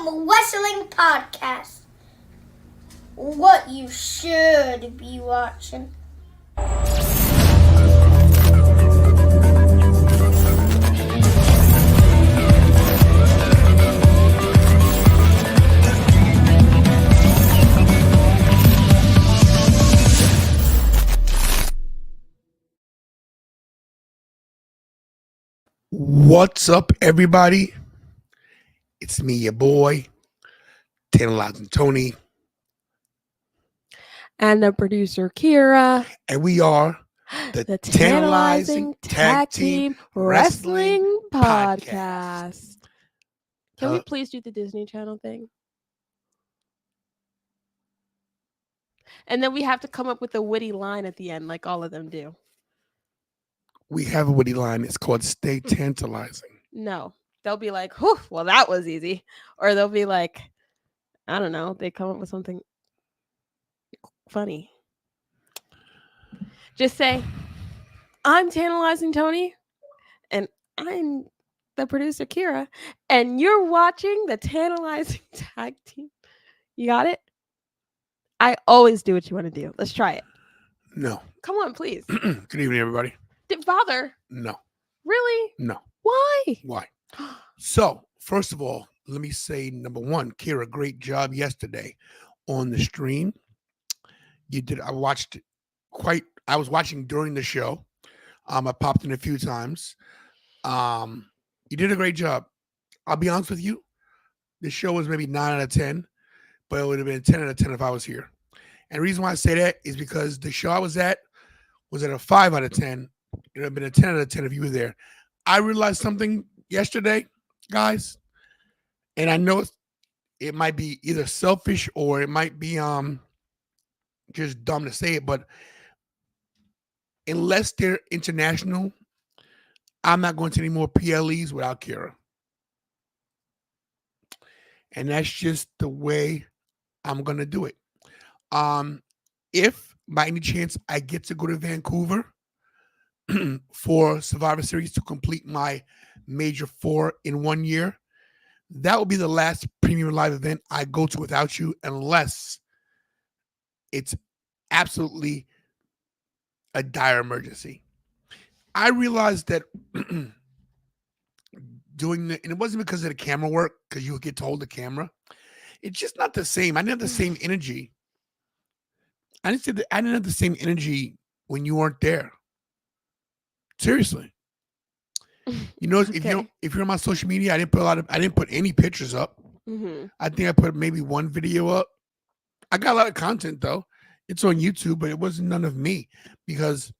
Showdown Wrestling Podcast. What you should be watching. What's up, everybody? It's me, your boy, Tantalizing Tony. And the producer, Kira. And we are the Tantalizing Tag Team Wrestling Podcast. Can we please do the Disney Channel thing? And then we have to come up with a witty line at the end, like all of them do. We have a witty line. It's called Stay Tantalizing. No. They'll be like, whew, well, that was easy. Or they'll be like, I don't know. They come up with something funny. Just say, I'm Tantalizing Tony, and I'm the producer, Kira, and you're watching the Tantalizing Tag Team. You got it? I always do what you want to do. Let's try it. No. Come on, please. Good evening, everybody. Didn't bother. No. Really? No. Why? Why? So, first of all, let me say, number one, Kira, great job yesterday on the stream. You did. I was watching during the show. I popped in a few times. You did a great job. I'll be honest with you. The show was maybe 9 out of 10, but it would have been 10 out of 10 if I was here. And the reason why I say that is because the show I was at a 5 out of 10. It would have been a 10 out of 10 if you were there. I realized something yesterday, guys, and I know it might be either selfish or it might be just dumb to say it, but unless they're international, I'm not going to any more PLEs without Kira. And that's just the way I'm going to do it. If by any chance I get to go to Vancouver for Survivor Series to complete my major 4 in 1 year, that will be the last premium live event I go to without you, unless it's absolutely a dire emergency. I realized that and it wasn't because of the camera work, because you would get to hold the camera. It's just not the same. I didn't have the same energy. I didn't have the same energy when you weren't there. Seriously. You know, Okay. if you're on my social media, I didn't put any pictures up. Mm-hmm. I think I put maybe one video up. I got a lot of content though. It's on YouTube, but it wasn't none of me because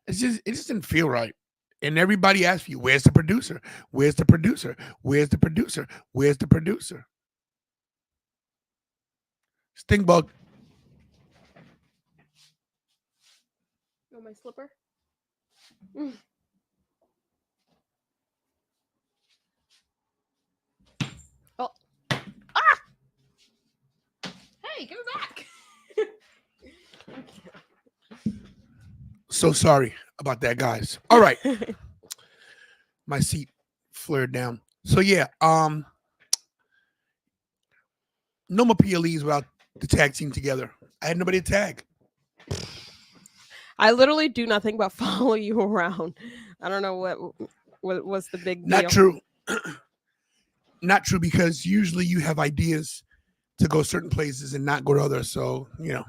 it just didn't feel right. And everybody asked you, where's the producer? Where's the producer? Where's the producer? Where's the producer? Stingbug. Oh, my slipper? Oh. Ah! Hey, give it back. So sorry about that, guys. All right. My seat flared down. So yeah, no more PLEs without the tag team together. I had nobody to tag. I literally do nothing but follow you around. I don't know what's the big deal. Not true. Not true, because usually you have ideas to go certain places and not go to others. So, you know,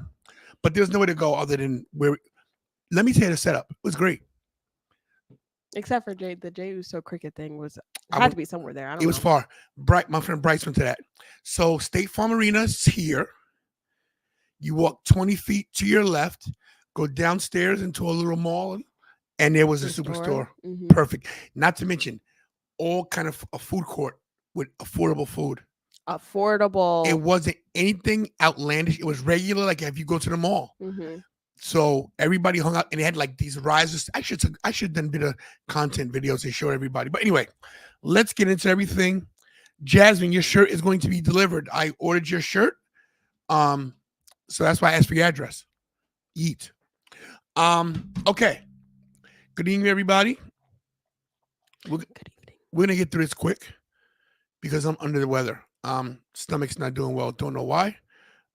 but there's nowhere to go other than where. Let me tell you the setup. It was great. Except for the Jey Uso cricket thing had to be somewhere there. I don't know. It was far. My friend Bryce went to that. So State Farm Arena is here. You walk 20 feet to your left, go downstairs into a little mall, and there was a superstore. Mm-hmm. Perfect. Not to mention all kind of a food court with affordable food. Affordable. It wasn't anything outlandish. It was regular, like if you go to the mall. Mm-hmm. So everybody hung out, and they had like these risers. I should have done a bit of content videos to show everybody. But anyway, let's get into everything. Jasmine, your shirt is going to be delivered. I ordered your shirt. So that's why I asked for your address. Eat. Okay. Good evening, everybody. We're gonna get through this quick because I'm under the weather. Stomach's not doing well. Don't know why.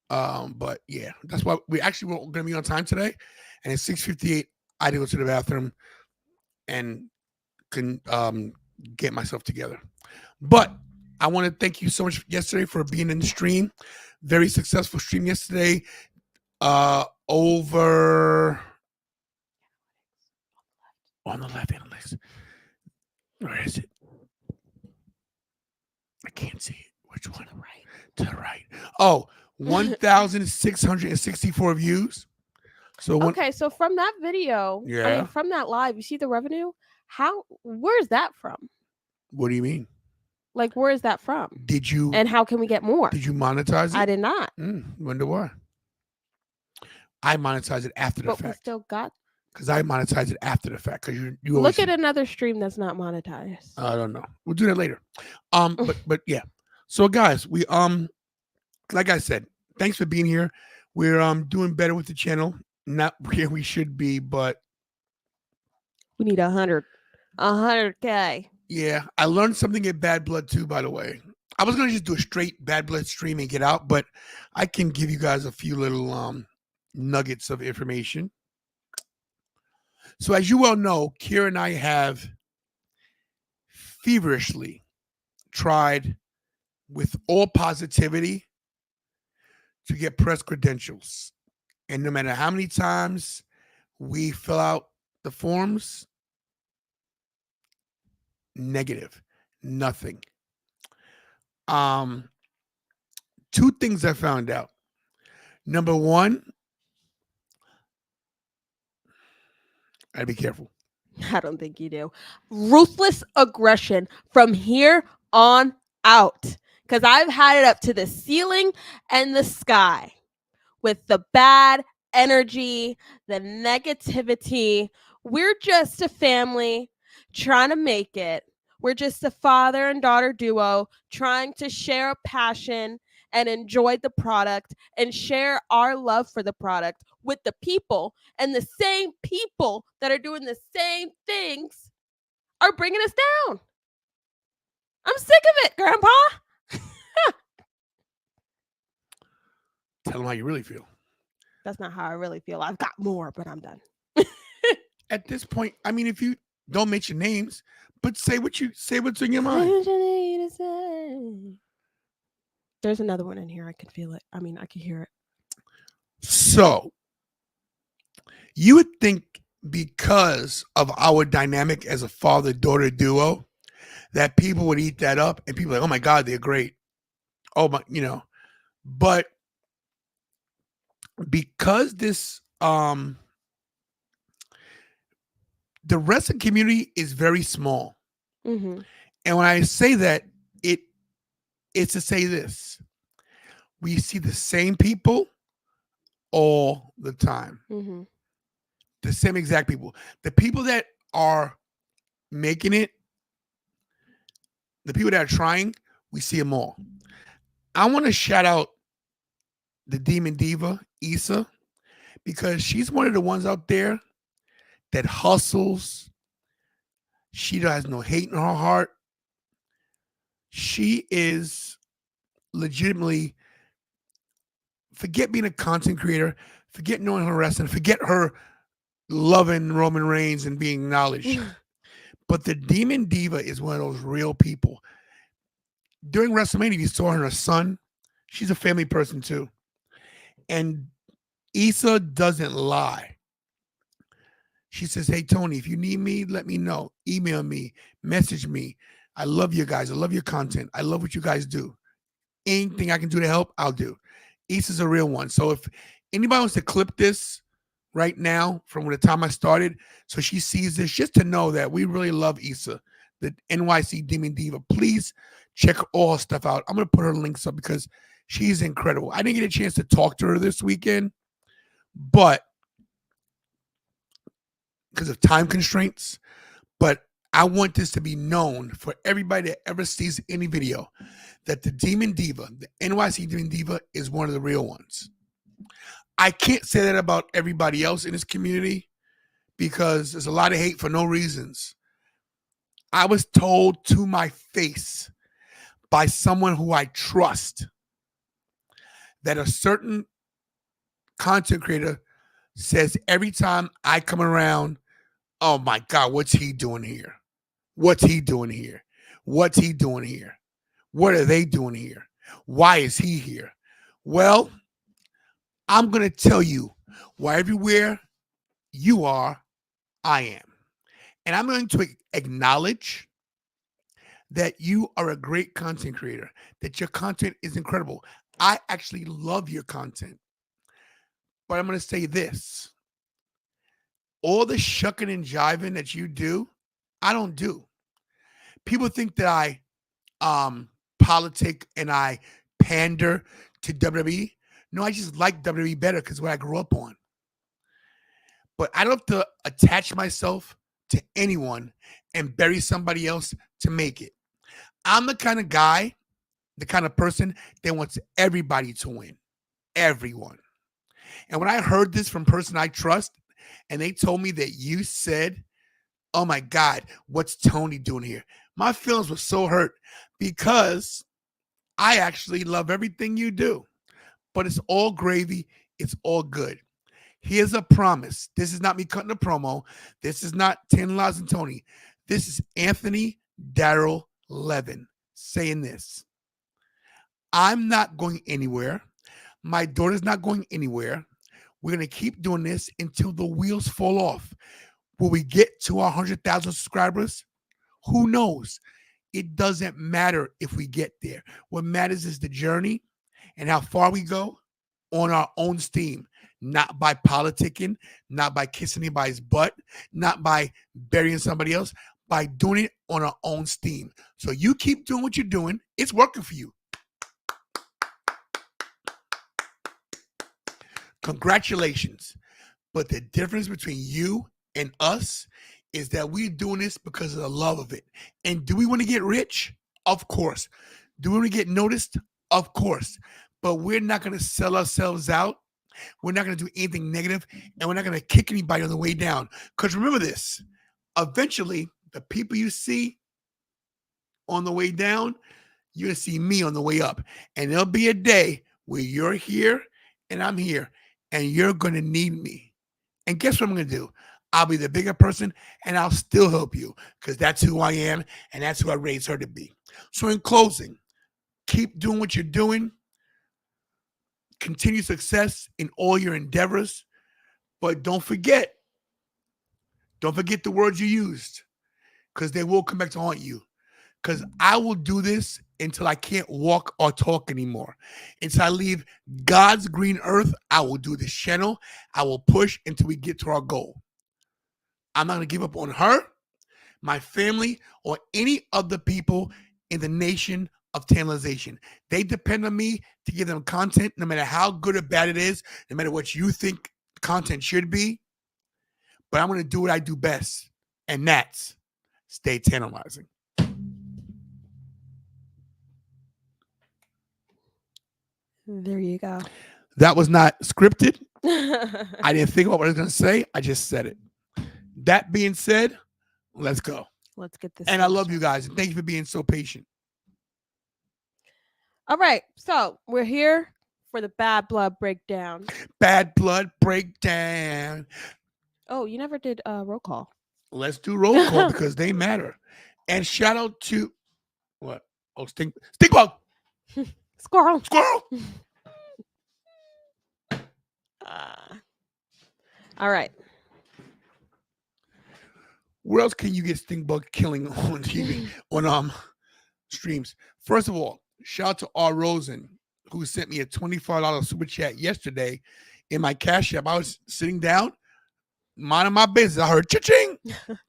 But yeah, that's why we actually were going to be on time today. And at 6:58, I had to go to the bathroom and couldn't get myself together. But I want to thank you so much yesterday for being in the stream. Very successful stream yesterday. Over on the left analytics. Where is it? I can't see it. Which one? To the right. Oh, 1,664 views. So okay, so from that video, I mean, from that live, you see the revenue? Where's that from? What do you mean? Like, where is that from? Did you? And how can we get more? Did you monetize it? I did not. Wonder why. I monetized it after the fact. But we still got. Because I monetized it after the fact. Because you look at another stream that's not monetized. I don't know. We'll do that later. But yeah. So guys, we like I said, thanks for being here. We're doing better with the channel. Not where we should be, but we need 100K. Yeah, I learned something at Bad Blood too, by the way. I was gonna just do a straight Bad Blood stream and get out, but I can give you guys a few little nuggets of information. So as you well know, Kira and I have feverishly tried with all positivity to get press credentials. And no matter how many times we fill out the forms, negative, nothing. Two things I found out. Number one, I'd be careful. I don't think you do. Ruthless aggression from here on out. Because I've had it up to the ceiling and the sky with the bad energy, the negativity. We're just a family trying to make it. We're just a father and daughter duo trying to share a passion and enjoy the product and share our love for the product with the people. And the same people that are doing the same things are bringing us down. I'm sick of it, Grandpa. Tell them how you really feel. That's not how I really feel. I've got more, but I'm done. At this point, I mean, if you don't mention names, but say what's in your mind. There's another one in here. I can feel it. I mean, I can hear it. So you would think because of our dynamic as a father-daughter duo that people would eat that up and people are like, oh my God, they're great. Oh my, but because this the wrestling community is very small. Mm-hmm. And when I say that, it's to say this. We see the same people all the time. Mm-hmm. The same exact people. The people that are making it, the people that are trying, we see them all. I want to shout out the Demon Diva, Issa, because she's one of the ones out there that hustles. She has no hate in her heart. She is legitimately, forget being a content creator, forget knowing her wrestling, forget her loving Roman Reigns and being acknowledged. But the Demon Diva is one of those real people. During WrestleMania, you saw her and her son. She's a family person too. And Issa doesn't lie. She says, hey, Tony, if you need me, let me know. Email me, message me. I love you guys. I love your content. I love what you guys do. Anything I can do to help, I'll do. Issa's a real one. So if anybody wants to clip this right now from the time I started, so she sees this, just to know that we really love Issa, the NYC Demon Diva. Please check all her stuff out. I'm going to put her links up because she's incredible. I didn't get a chance to talk to her this weekend, but because of time constraints, but I want this to be known for everybody that ever sees any video that the Demon Diva, the NYC Demon Diva, is one of the real ones. I can't say that about everybody else in this community because there's a lot of hate for no reasons. I was told to my face by someone who I trust, that a certain content creator says every time I come around, oh my God, what's he doing here? What's he doing here? What's he doing here? What are they doing here? Why is he here? Well, I'm going to tell you why everywhere you are, I am. And I'm going to acknowledge that you are a great content creator, that your content is incredible. I actually love your content. But I'm going to say this. All the shucking and jiving that you do, I don't do. People think that I politic and I pander to WWE. No, I just like WWE better because what I grew up on. But I don't have to attach myself to anyone and bury somebody else to make it. I'm the kind of guy, the kind of person that wants everybody to win. Everyone. And when I heard this from a person I trust, and they told me that you said, oh my God, what's Tony doing here? My feelings were so hurt because I actually love everything you do. But it's all gravy. It's all good. Here's a promise. This is not me cutting a promo. This is not Tantalizing Tony. This is Anthony Darrell Levin saying this. I'm not going anywhere. My daughter's not going anywhere. We're going to keep doing this until the wheels fall off. Will we get to our 100,000 subscribers? Who knows? It doesn't matter if we get there. What matters is the journey and how far we go on our own steam, not by politicking, not by kissing anybody's butt, not by burying somebody else, by doing it on our own steam. So you keep doing what you're doing. It's working for you. Congratulations. But the difference between you and us is that we're doing this because of the love of it. And do we want to get rich? Of course. Do we want to get noticed? Of course. But we're not going to sell ourselves out. We're not going to do anything negative, and we're not going to kick anybody on the way down. Because remember this, eventually, the people you see on the way down, you're going to see me on the way up. And there'll be a day where you're here and I'm here, and you're going to need me. And guess what I'm going to do? I'll be the bigger person, and I'll still help you because that's who I am, and that's who I raised her to be. So in closing, keep doing what you're doing. Continue success in all your endeavors, but don't forget the words you used, because they will come back to haunt you. Because I will do this until I can't walk or talk anymore. Until I leave God's green earth, I will do this channel. I will push until we get to our goal. I'm not going to give up on her, my family, or any other people in the nation of tantalization. They depend on me to give them content, no matter how good or bad it is, no matter what you think content should be. But I'm going to do what I do best, and that's stay tantalizing. There you go. That was not scripted. I didn't think about what I was going to say. I just said it. That being said, let's go. Let's get this. And I love you guys. And thank you for being so patient. All right. So we're here for the Bad Blood breakdown. Bad Blood breakdown. Oh, you never did roll call. Let's do roll call because they matter. And shout out to what? Oh, stink bug. Squirrel. All right. Where else can you get stink bug killing on TV on streams? First of all, shout out to R. Rosen, who sent me a $25 super chat yesterday in my Cash App. I was sitting down, minding my business. I heard cha-ching.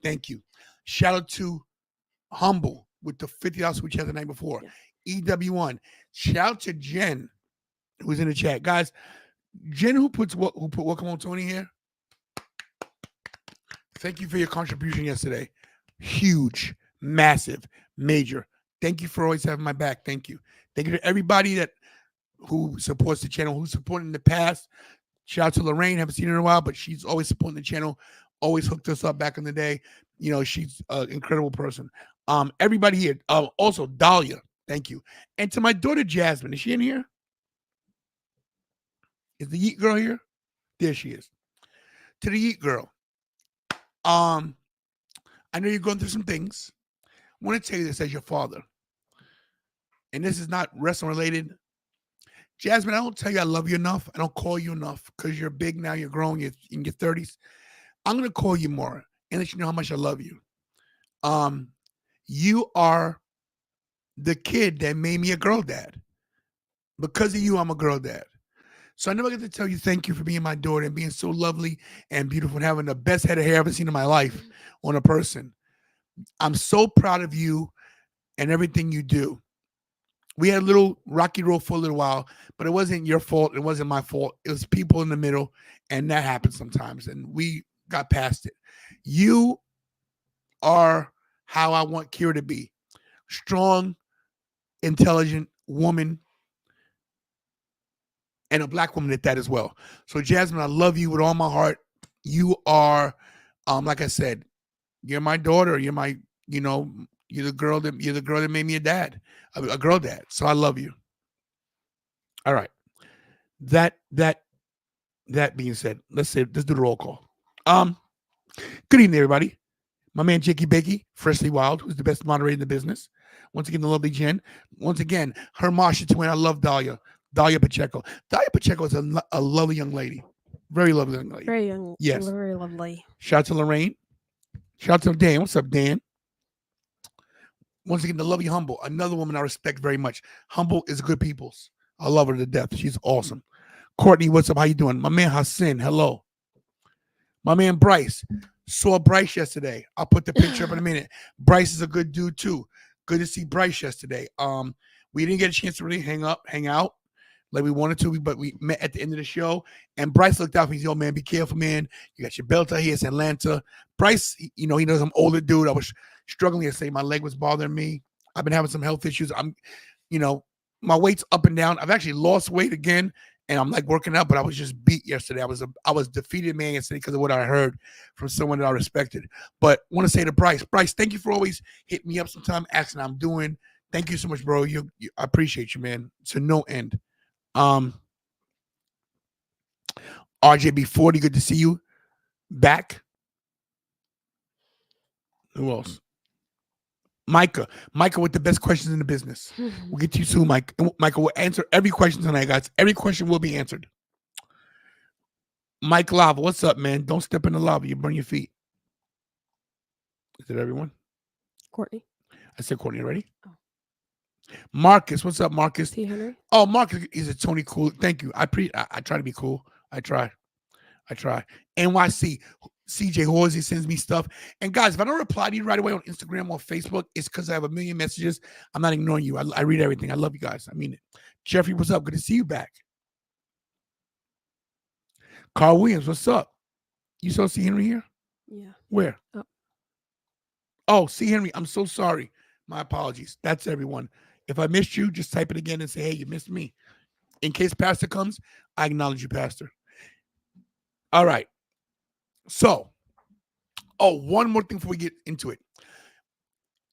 Thank you. Shout out to Humble with the $50 super chat the night before. EW1. Shout out to Jen, who's in the chat. Guys, Jen, who put Welcome on Tony here. Thank you for your contribution yesterday. Huge, massive, major. Thank you for always having my back. Thank you. Thank you to everybody who supports the channel, who supported in the past. Shout out to Lorraine. Haven't seen her in a while, but she's always supporting the channel. Always hooked us up back in the day. You know, she's an incredible person. Everybody here. Also, Dahlia. Thank you. And to my daughter Jasmine, is she in here? Is the Yeet girl here? There she is. To the Yeet girl. I know you're going through some things. I want to tell you this as your father. And this is not wrestling related. Jasmine, I don't tell you I love you enough. I don't call you enough because you're big now. You're grown. You're in your 30s. I'm going to call you more and let you know how much I love you. You are the kid that made me a girl dad. Because of you, I'm a girl dad. So I never get to tell you thank you for being my daughter and being so lovely and beautiful and having the best head of hair I've ever seen in my life on a person. I'm so proud of you and everything you do. We had a little rocky road for a little while, but it wasn't your fault. It wasn't my fault. It was people in the middle, and that happens sometimes, and we got past it. You are how I want Kira to be. Strong, intelligent woman, and a black woman at that as well. So, Jasmine, I love you with all my heart. You are, like I said, you're my daughter. You're my, you're the girl that made me a dad, a girl dad. So I love you. All right. That being said, let's do the roll call. Good evening, everybody. My man Jakey Bakey, Freshly Wild, who's the best moderator in the business. Once again, the lovely Jen. Once again, her Marsha twin. I love Dahlia Pacheco. Dahlia Pacheco is a lovely young lady. Very lovely young lady. Very young. Yes. Very lovely. Shout out to Lorraine. Shout out to Dan. What's up, Dan? Once again, the lovely Humble. Another woman I respect very much. Humble is good people's. I love her to death. She's awesome. Courtney, what's up? How you doing? My man Hassan, hello. My man Bryce. Saw Bryce yesterday. I'll put the picture up in a minute. Bryce is a good dude too. Good to see Bryce yesterday. We didn't get a chance to really hang out like we wanted to, but we met at the end of the show. And Bryce looked out for me. He's, yo, man, be careful, man. You got your belt out here. It's Atlanta. Bryce, he knows I'm older dude. I was struggling to say my leg was bothering me. I've been having some health issues. My weight's up and down. I've actually lost weight again, and I'm like working out, but I was just beat yesterday. I was defeated, man, yesterday because of what I heard from someone that I respected. But I want to say to Bryce, thank you for always hitting me up sometime, asking how I'm doing. Thank you so much, bro. I appreciate you, man. To no end. RJB40, good to see you back. Who else? Micah with the best questions in the business. We'll get to you soon, Mike. Micah will answer every question tonight, guys. Every question will be answered. Mike Lava, what's up, man? Don't step in the lava. You burn your feet. Is it everyone? Courtney. I said Courtney already. Oh. Marcus, what's up, Marcus? T. Henry. Oh, Marcus is a Tony cool. Thank you. I try to be cool. I try. NYC. CJ Horsey sends me stuff. And guys, if I don't reply to you right away on Instagram or Facebook, it's because I have a million messages. I'm not ignoring you. I read everything. I love you guys. I mean it. Jeffrey, what's up? Good to see you back. Carl Williams, what's up? You saw C. Henry here? Yeah. Where? Oh, C. Henry, I'm so sorry. My apologies. That's everyone. If I missed you, just type it again and say, hey, you missed me. In case Pastor comes, I acknowledge you, Pastor. All right. So, one more thing before we get into it.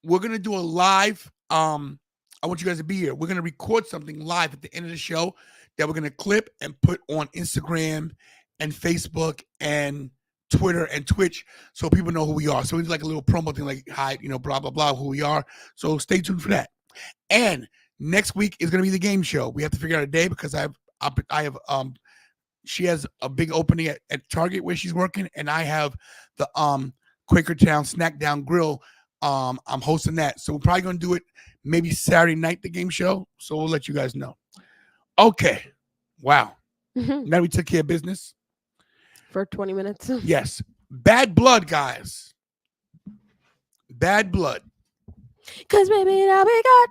We're going to do a live, I want you guys to be here. We're going to record something live at the end of the show that we're going to clip and put on Instagram and Facebook and Twitter and Twitch so people know who we are. So it's like a little promo thing like, hi, blah, blah, blah, who we are. So stay tuned for that. And next week is going to be the game show. We have to figure out a day because I have she has a big opening at Target where she's working, and I have the Quakertown Snack Down Grill. I'm hosting that. So we're probably going to do it maybe Saturday night, the game show. So we'll let you guys know. Okay. Wow. Now we took care of business. For 20 minutes. Yes. Bad Blood, guys. Bad Blood. Because maybe now we got.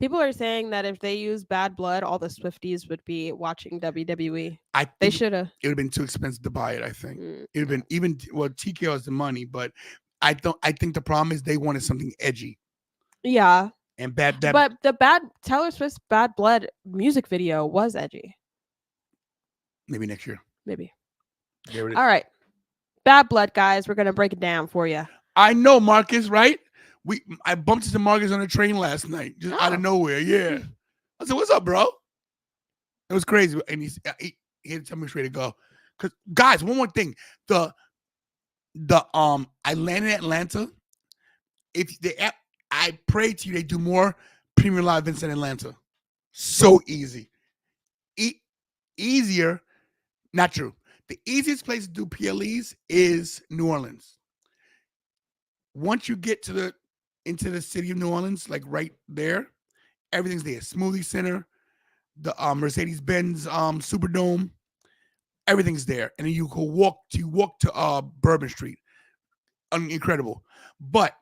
People are saying that if they use Bad Blood, all the Swifties would be watching WWE. They should have. It would have been too expensive to buy it, I think. It would have been TKO has the money, but I think the problem is they wanted something edgy. Yeah. And but Taylor Swift's Bad Blood music video was edgy. Maybe next year. Maybe. There it is. All right. Bad Blood, guys. We're going to break it down for you. I know, Marcus, right? I bumped into Marcus on the train last night, just out of Oh. nowhere. Yeah. I said, "What's up, bro?" It was crazy, and he had to tell me straight to go. Cause guys, one more thing, I landed in Atlanta. If they, I pray to you, they do more premium live events in Atlanta. So easy, easier. Not true. The easiest place to do PLEs is New Orleans. Once you get into the city of New Orleans, like right there, everything's there. Smoothie Center, the Mercedes-Benz Superdome, everything's there. And then you go walk to Bourbon Street. Incredible. But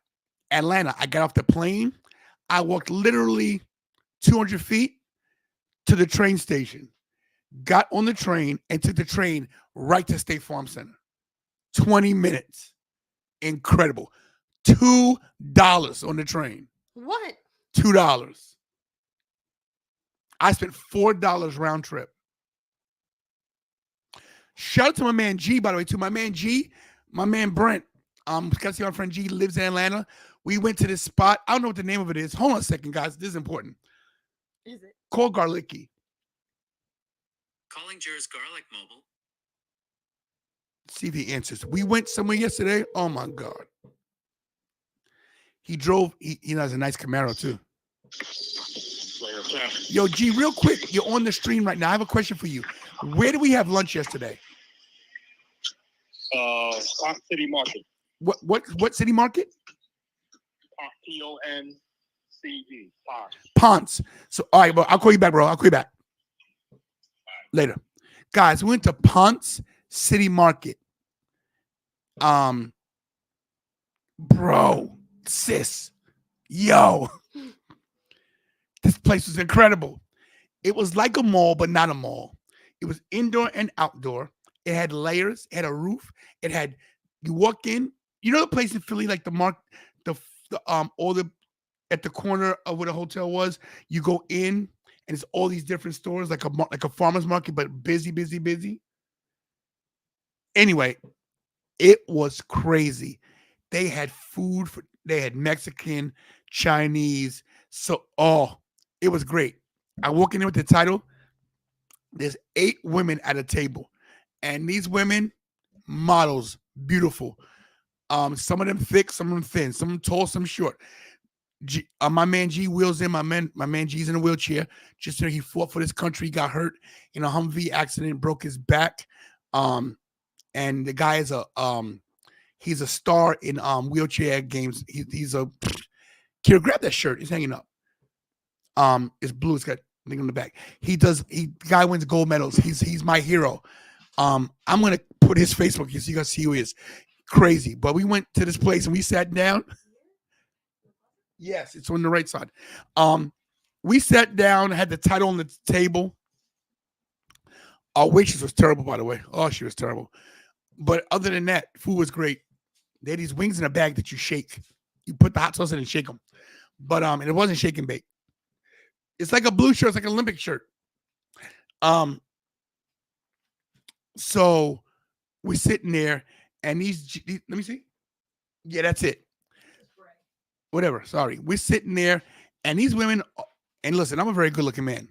Atlanta, I got off the plane. I walked literally 200 feet to the train station. Got on the train and took the train right to State Farm Center. 20 minutes. Incredible. $2 on the train. What? $2. I spent $4 round trip. Shout out to my man G, by the way, too. My man G, my man Brent, got to see our friend G, lives in Atlanta. We went to this spot. I don't know what the name of it is. Hold on a second, guys. This is important. Is it? Call Garlicky. Calling Jer's Garlic Mobile. See if he answers. We went somewhere yesterday. Oh my God. He drove, he has a nice Camaro too. Yo, G, real quick, you're on the stream right now. I have a question for you. Where did we have lunch yesterday? Park City Market. What city market? P-O-N-C-E. Park. Ponce. So, all right, well, I'll call you back, bro. I'll call you back later. Guys, we went to Ponce City Market. Bro, sis, yo, this place was incredible. It was like a mall, but not a mall. It was indoor and outdoor. It had layers. It had a roof. It had, you walk in, you know the place in Philly, like at the corner of where the hotel was, you go in and it's all these different stores, like a farmer's market, but busy. Anyway, it was crazy. They had food they had Mexican, Chinese. So, it was great. I walk in there with the title. There's 8 women at a table. And these women, models, beautiful. Some of them thick, some of them thin, some of them tall, some short. My man G wheels in. My man G's in a wheelchair. Just so he fought for this country, got hurt in a Humvee accident, broke his back. And the guy is he's a star in wheelchair games. He's a Kira, grab that shirt. It's hanging up. It's blue. It's got thing on the back. Guy wins gold medals. He's my hero. I'm gonna put his Facebook. You guys see who he is. Crazy. But we went to this place and we sat down. Yes, it's on the right side. We sat down, had the title on the table. Our waitress was terrible, by the way. Oh, she was terrible. But other than that, food was great. They had these wings in a bag that you shake. You put the hot sauce in and shake them. But and it wasn't shake and bake. It's like a blue shirt. It's like an Olympic shirt. So we're sitting there, and these let me see. Yeah, that's it. Whatever. Sorry. We're sitting there, and these women, and listen, I'm a very good-looking man.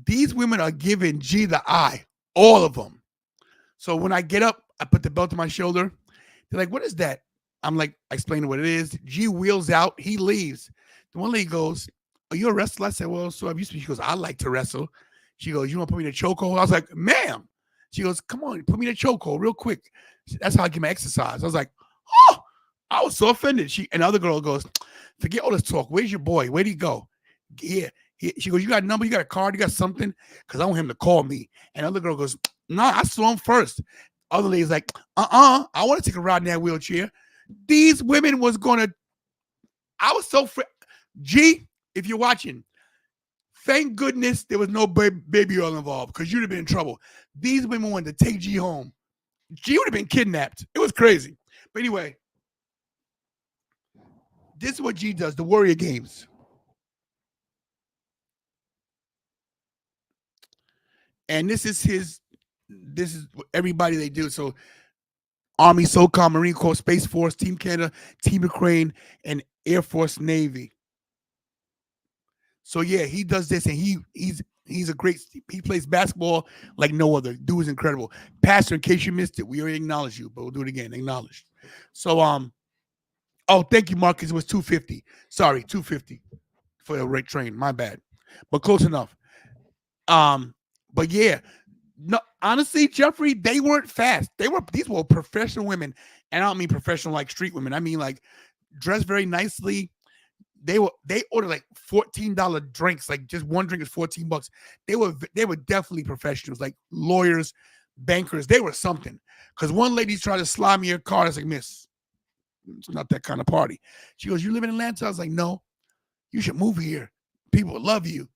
These women are giving G the eye, all of them. So when I get up, I put the belt on my shoulder. They're like, "What is that?" I'm like, I explain what it is. G wheels out. He leaves. The one lady goes, "Are you a wrestler?" I said, "Well, so have you." She goes, "I like to wrestle." She goes, "You want to put me in a chokehold?" I was like, "Ma'am." She goes, "Come on, put me in a chokehold real quick." That's how I get my exercise. I was like, "Oh," I was so offended. And the other girl goes, "Forget all this talk. Where's your boy? Where'd he go?" Here. She goes, "You got a number? You got a card? You got something?" Because I want him to call me. And the other girl goes, "Nah, I saw him first." Other lady's like, I want to take a ride in that wheelchair. These women was going to, I was so, G, if you're watching, thank goodness there was no baby oil involved because you'd have been in trouble. These women wanted to take G home. G would have been kidnapped. It was crazy. But anyway, this is what G does, the Warrior Games. And this is everybody they do. So Army, SOCOM, Marine Corps, Space Force, Team Canada, Team Ukraine, and Air Force, Navy. So yeah, he does this, and he's a great. He plays basketball like no other. Dude is incredible. Pastor, in case you missed it, we already acknowledged you, but we'll do it again. Acknowledged. So oh, thank you, Marcus. It was 250. Sorry, 250 for the rate train. My bad, but close enough. But yeah, no, honestly, Jeffrey, they weren't fast. These were professional women, and I don't mean professional like street women. I mean like dressed very nicely. They ordered like $14 drinks. Like just one drink is $14. They were definitely professionals, like lawyers, bankers. They were something. Because one lady tried to slide me her car. I was like, miss, it's not that kind of party. She goes, you live in Atlanta? I was like, no, you should move here. People love you.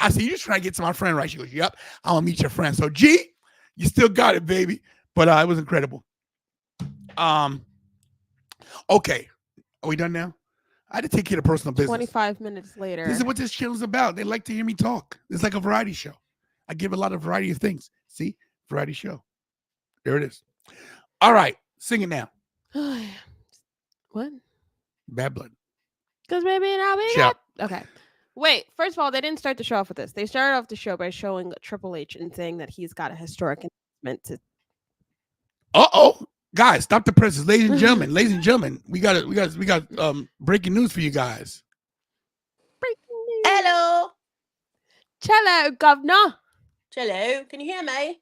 I said, you just trying to get to my friend, right? She goes, yep, I want to meet your friend. So G, you still got it, baby. But it was incredible. Okay. Are we done now? I had to take care of personal business. 25 minutes later. This is what this channel is about. They like to hear me talk. It's like a variety show. I give a lot of variety of things. See? Variety show. There it is. All right. Sing it now. What? Bad Blood. Because maybe now we Shout. got... Okay. Wait, first of all, they didn't start the show off with this. They started off the show by showing Triple H and saying that he's got a historic announcement to... Uh-oh. Guys, stop the presses. Ladies and gentlemen, we got breaking news for you guys. Breaking news. Hello. Hello, governor. Hello. Can you hear me?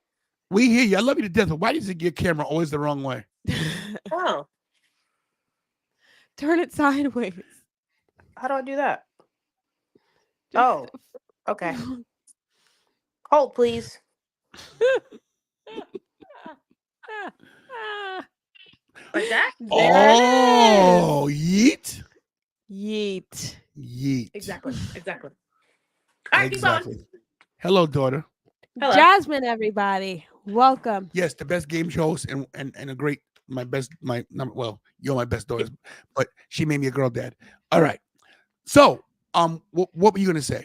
We hear you. I love you to death, but why does your camera always the wrong way? Oh, Turn it sideways. how do I do that? Just- Oh, okay. Hold, please. Like that? Oh, yeet. Yeet. Yeet. Exactly. All right, keep on. Hello, daughter. Hello. Jasmine, everybody. Welcome. Yes, the best game show host and a great, you're my best daughter, but she made me a girl dad. All right. So, what were you gonna say?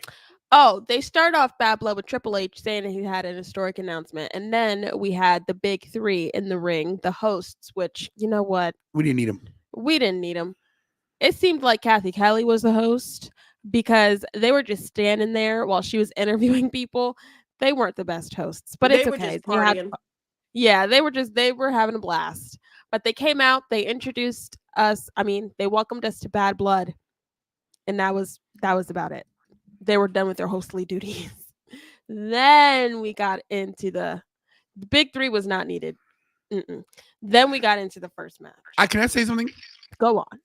Oh, they start off Bad Blood with Triple H saying that he had an historic announcement. And then we had the big three in the ring, the hosts, which, you know what? We didn't need him. We didn't need them. It seemed like Kathy Kelly was the host because they were just standing there while she was interviewing people. They weren't the best hosts, but They it's were okay. just partying. Yeah, they were having a blast. But they came out, they introduced us. I mean, they welcomed us to Bad Blood. And that was about it. They were done with their hostly duties. Then we got into the big three was not needed. Then we got into the first match. Can I say something? Go on.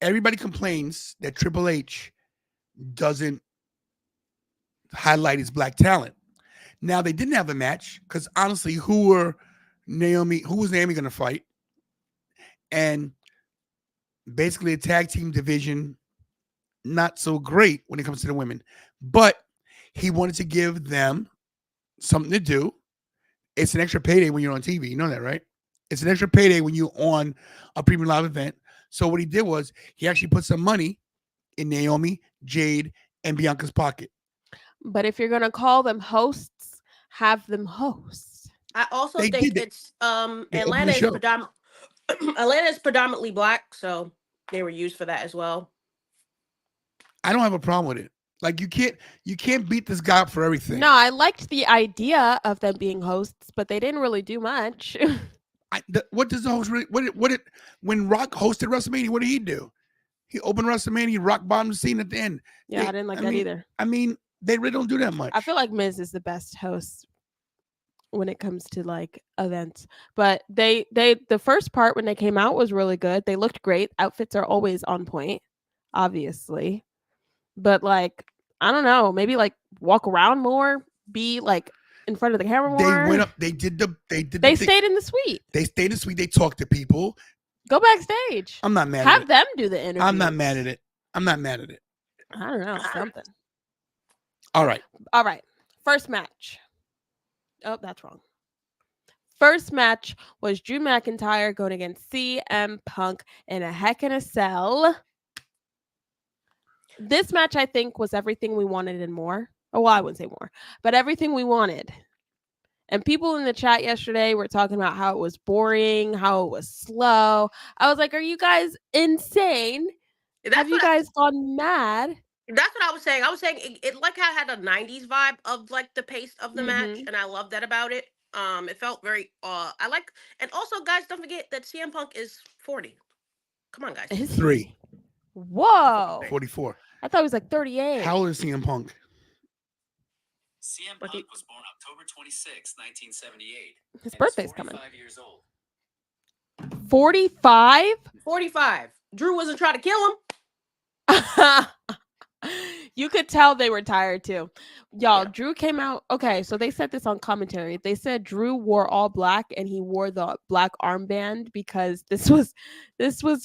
Everybody complains that Triple H doesn't highlight his black talent. Now they didn't have a match because honestly, who was Naomi going to fight? And basically, a tag team division, not so great when it comes to the women. But he wanted to give them something to do. It's an extra payday when you're on TV. You know that, right? It's an extra payday when you're on a premium live event. So what he did was he actually put some money in Naomi, Jade, and Bianca's pocket. But if you're gonna call them hosts, have them host. I also They think did it. it's They opened Atlanta the is show. Atlanta is predominantly black, so they were used for that as well. I don't have a problem with it. Like you can't beat this guy up for everything. No, I liked the idea of them being hosts, but they didn't really do much. What does the host really, when Rock hosted WrestleMania, what did he do? He opened WrestleMania, Rock bottomed the scene at the end. Yeah, I didn't like that either. I mean, they really don't do that much. I feel like Miz is the best host when it comes to like events. But they the first part when they came out was really good. They looked great. Outfits are always on point, obviously. But like, I don't know, maybe like walk around more, be like in front of the camera more. They went up, they stayed in the suite. They stayed in the suite, they talked to people. Go backstage. I'm not mad at Have it. them do the interview. I'm not mad at it. I don't know, something. All right. First match. Oh, that's wrong. First match was Drew McIntyre going against CM Punk in a Heck in a Cell. This match, I think, was everything we wanted and more. Oh, well, I wouldn't say more, but everything we wanted. And people in the chat yesterday were talking about how it was boring, how it was slow. I was like, are you guys insane? Have you guys gone mad? That's what I was saying. I was saying it like had a '90s vibe of like the pace of the match, and I love that about it. It felt very I like, and also guys, don't forget that CM Punk is 40. Come on, guys. Is he? 3, Whoa. 44. I thought it was like 38. How old is CM Punk? CM Punk was born October 26, 1978. His and birthday's is coming. 45 years old. 45? 45. Drew wasn't trying to kill him. You could tell they were tired too. Y'all, Yeah. Drew came out. Okay, so they said this on commentary. They said Drew wore all black and he wore the black armband because this was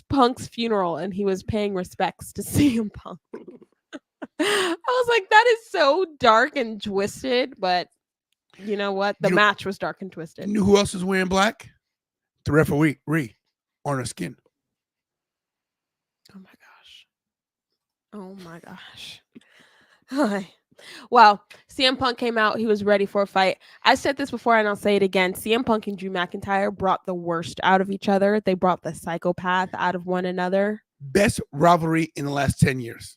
Punk's funeral and he was paying respects to CM Punk. I was like, that is so dark and twisted, but you know what? The match was dark and twisted. You know who else is wearing black? The referee on her skin. Oh my gosh. Oh my gosh. Hi. Well, CM Punk came out. He was ready for a fight. I said this before and I'll say it again. CM Punk and Drew McIntyre brought the worst out of each other. They brought the psychopath out of one another. Best rivalry in the last 10 years.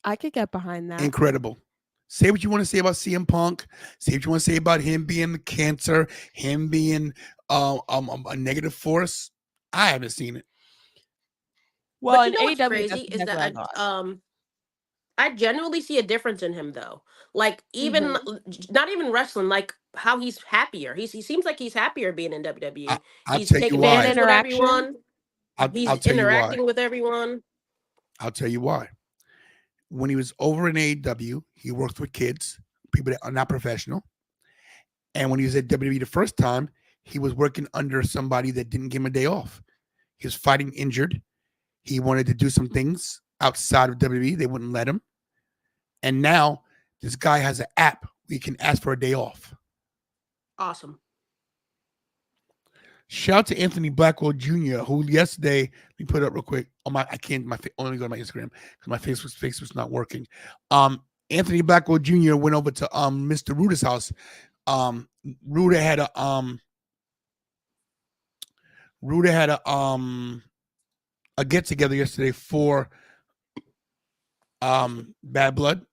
I could get behind that. Incredible. Say what you want to say about CM Punk. Say what you want to say about him being the cancer, him being a negative force. I haven't seen it. Well, but you know in what's AEW, crazy that's is exactly that what I thought. I genuinely see a difference in him though. Like even not even wrestling, like how he's happier. He seems like he's happier being in WWE. I'll He's tell you taking why. pictures with everyone. I'll He's tell you why. interacting with everyone. I'll tell you why. When he was over in AEW, he worked with kids, people that are not professional. And when he was at WWE the first time, he was working under somebody that didn't give him a day off. He was fighting injured. He wanted to do some things outside of WWE. They wouldn't let him. And now this guy has an app where you can ask for a day off. Awesome. Shout out to Anthony Blackwell Jr., who yesterday, let me put it up real quick. Only go to my Instagram because my face was not working. Anthony Blackwell Jr. went over to Mr. Ruda's house. Ruda had a get together yesterday for Bad Blood.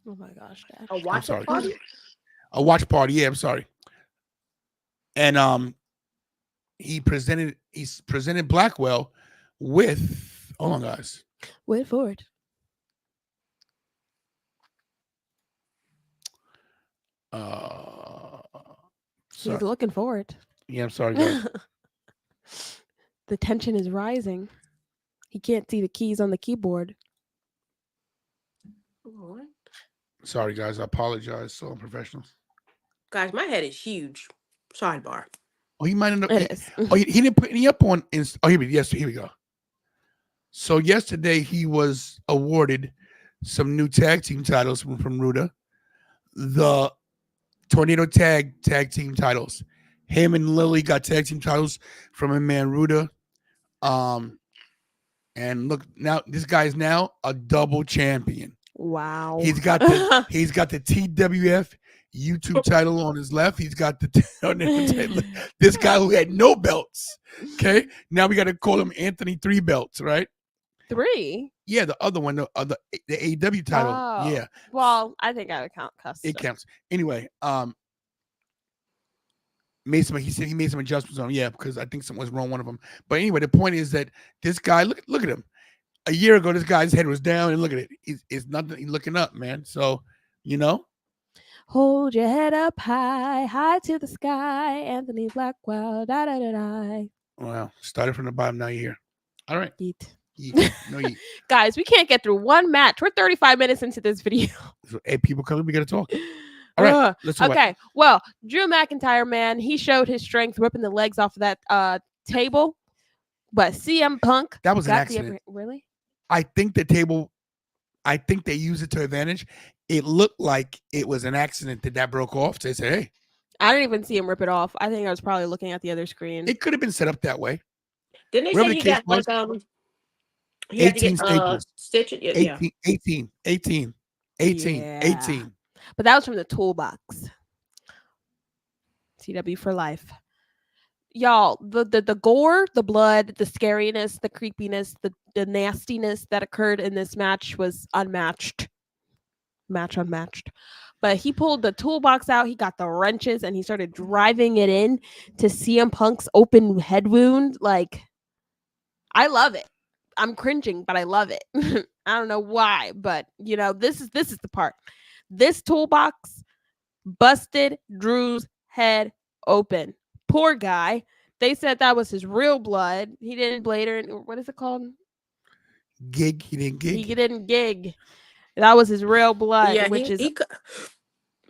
Oh my gosh, Dad. A watch party? A watch party, yeah, I'm sorry. And he presented Blackwell with, hold on guys. Wait for it. He's looking for it. Yeah, I'm sorry guys. The tension is rising. He can't see the keys on the keyboard. Sorry guys, I apologize. So unprofessional. Guys, my head is huge. Sidebar. Oh, he might end up. It is. Oh, he didn't put any up on. Oh, here we go. So yesterday he was awarded some new tag team titles from Ruda. The Tornado Tag Team titles. Him and Lily got tag team titles from a man Ruda. And look now, this guy's now a double champion. Wow. He's got the TWF YouTube title on his left. He's got this guy who had no belts. Okay, now we got to call him Anthony 3 belts, right? 3? Yeah, the other one, the AEW title. Oh. Yeah. Well, I think I would count custom. It counts. Anyway, he said he made some adjustments on him. Yeah, because I think something was wrong with one of them. But anyway, the point is that this guy, look at him. A year ago, this guy's head was down, and look at it. It's nothing. He's looking up, man. So, Hold your head up high to the sky. Anthony Blackwell, da da da da. Wow, started from the bottom. Now you're here. All right. Yeet. No yeet. Guys, we can't get through one match. We're 35 minutes into this video. So, hey, people coming. We got to talk. All right. Let's talk. Okay. Well, Drew McIntyre, man, he showed his strength ripping the legs off of that table. But CM Punk. That was an accident. Really? I think they use it to advantage. It looked like it was an accident that broke off. They say, hey. I didn't even see him rip it off. I think I was probably looking at the other screen. It could have been set up that way. Didn't they say he got like he had to get stitches? Yeah. 18. But that was from the toolbox. CW for life. y'all, the gore, the blood, the scariness, the creepiness, the nastiness that occurred in this match was unmatched. Unmatched. But he pulled the toolbox out, he got the wrenches, and he started driving it in to CM Punk's open head wound. Like, I love it. I'm cringing, but I love it. I don't know why, but this is the part. This toolbox busted Drew's head open. Poor guy. They said that was his real blood. He didn't blade or what is it called? Gig. He didn't gig. He didn't gig. That was his real blood, Yeah, which is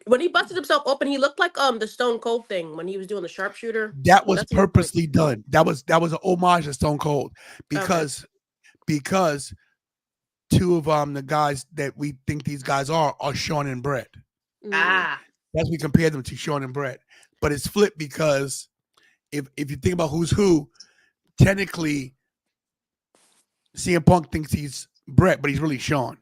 when he busted himself open, he looked like the Stone Cold thing when he was doing the sharpshooter. That was That's what he looked like. purposely done. That was an homage to Stone Cold because two of the guys that we think these guys are Sean and Brett. Ah, That's we compared them to Sean and Brett. But it's flipped because if you think about who's who, technically CM Punk thinks he's Brett, but he's really Sean.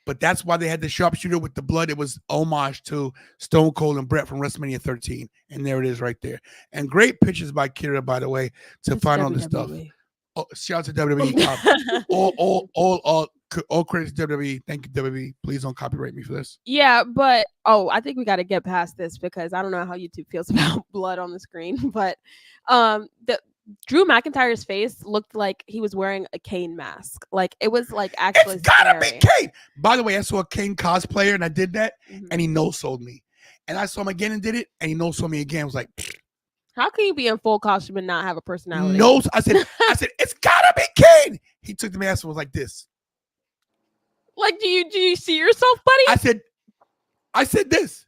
But that's why they had the sharpshooter with the blood. It was homage to Stone Cold and Brett from WrestleMania 13. And there it is right there. And great pictures by Kira, by the way, to It's find all this stuff. WWE. Oh, shout out to WWE. All credits to WWE. Thank you, WWE. Please don't copyright me for this. Yeah, but I think we got to get past this because I don't know how YouTube feels about blood on the screen. But the Drew McIntyre's face looked like he was wearing a Kane mask. Like it was like actually It's gotta scary. be Kane. By the way, I saw a Kane cosplayer and I did that, and he no-sold me. And I saw him again and did it, and he no-sold me again. I was like, how can you be in full costume and not have a personality? no. I said, it's gotta be Kane. He took the mask and was like this. Like, do you see yourself, buddy? I said this.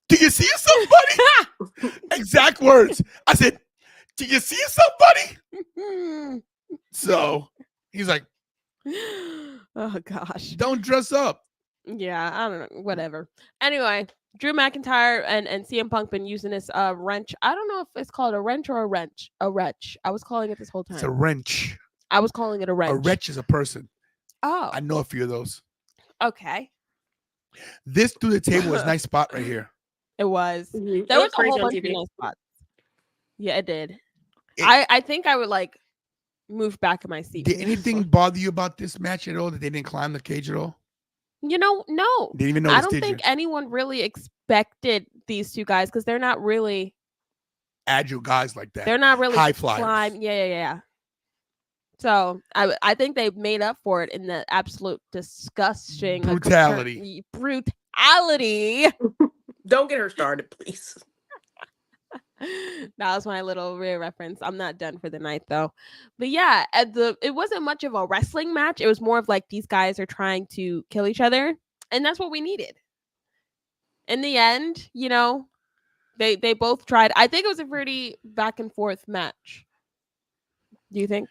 Do you see yourself, buddy? Exact words. I said, do you see yourself, buddy? So he's like, oh gosh, don't dress up. Yeah, I don't know. Whatever. Anyway, Drew McIntyre and CM Punk been using this wrench. I don't know if it's called a wrench or a wrench. A wrench. I was calling it this whole time. It's a wrench. I was calling it a wrench. A wrench is a person. Oh. I know a few of those. Okay. This through the table was a nice spot right here. It was. Mhm. There It was a crazy whole on bunch of TV. nice spots. Yeah, it did. I think I would like move back in my seat. Did anything bother you about this match at all? That they didn't climb the cage at all? No. Didn't even know. I don't think anyone really expected these two guys because they're not really agile guys like that. They're not really high flyers. Yeah. So I think they made up for it in the absolute disgusting brutality. Don't get her started, please. That was my little rear reference. I'm not done for the night though. But yeah, it wasn't much of a wrestling match. It was more of like these guys are trying to kill each other, and that's what we needed. In the end, they both tried. I think it was a pretty back and forth match. Do you think?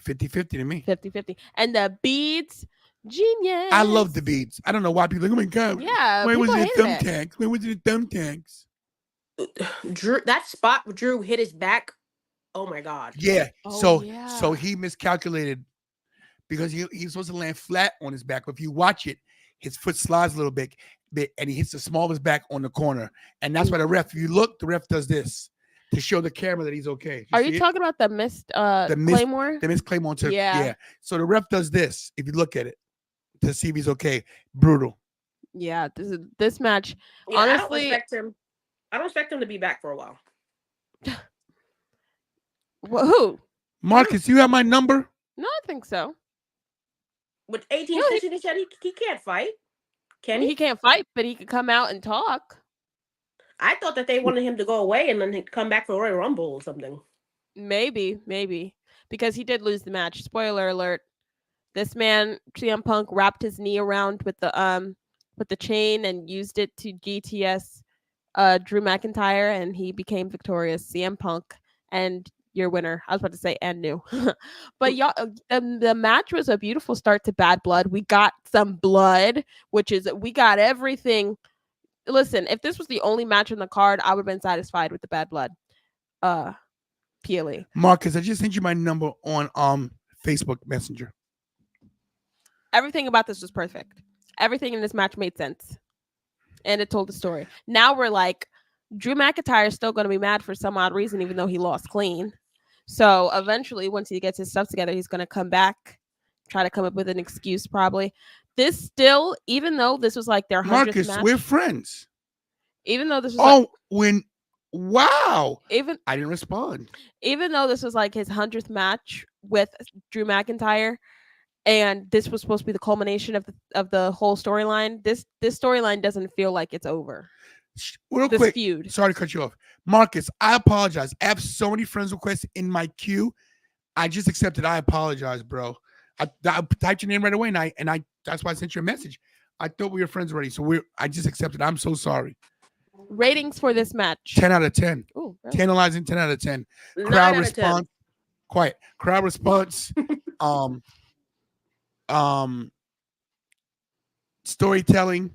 50-50 to me. 50-50. And the beads, genius. I love the beads. I don't know why people are like, oh my God. Yeah. Where was it the thumbtacks? Where was the thumbtacks? Drew, that spot where Drew hit his back. Oh my God. Yeah. Oh, so he miscalculated because he's supposed to land flat on his back. But if you watch it, his foot slides a little bit and he hits the small of his back on the corner. And that's why the ref, if you look, the ref does this to show the camera that he's okay. Are you talking about the missed Claymore? The missed Claymore. Yeah. So the ref does this, if you look at it, to see if he's okay. Brutal. Yeah, this match. Yeah, honestly, I don't expect him to be back for a while. Who? Marcus, you have my number? No, I think so. With 18 stitches, he said he can't fight. Can he? He can't fight, but he could come out and talk. I thought that they wanted him to go away and then he'd come back for Royal Rumble or something. Maybe. Because he did lose the match. Spoiler alert. This man, CM Punk, wrapped his knee around with the chain and used it to GTS Drew McIntyre, and he became victorious. CM Punk and your winner. I was about to say and new. But y'all, the match was a beautiful start to Bad Blood. We got some blood, we got everything. Listen, if this was the only match on the card, I would have been satisfied with the Bad Blood. PLE. Marcus, I just sent you my number on Facebook Messenger. Everything about this was perfect. Everything in this match made sense. And it told the story. Now we're like, Drew McIntyre is still going to be mad for some odd reason, even though he lost clean. So eventually, once he gets his stuff together, he's going to come back, try to come up with an excuse probably. This still, even though this was like their 100th Marcus, match, we're friends. even though this was wow. even I didn't respond. even though this was like his 100th match with Drew McIntyre, and this was supposed to be the culmination of the whole storyline, this storyline doesn't feel like it's over. Real This quick, feud. sorry to cut you off. Marcus, I apologize. I have so many friends requests in my queue. I just accepted. I apologize, bro. I typed your name right away, and I that's why I sent you a message. I thought we were friends already, so I just accepted. I'm so sorry. Ratings for this match. 10 out of 10. Ooh, really? Tantalizing, 10 out of 10. 9 Crowd out of 10. response. Quiet. Crowd response. Storytelling.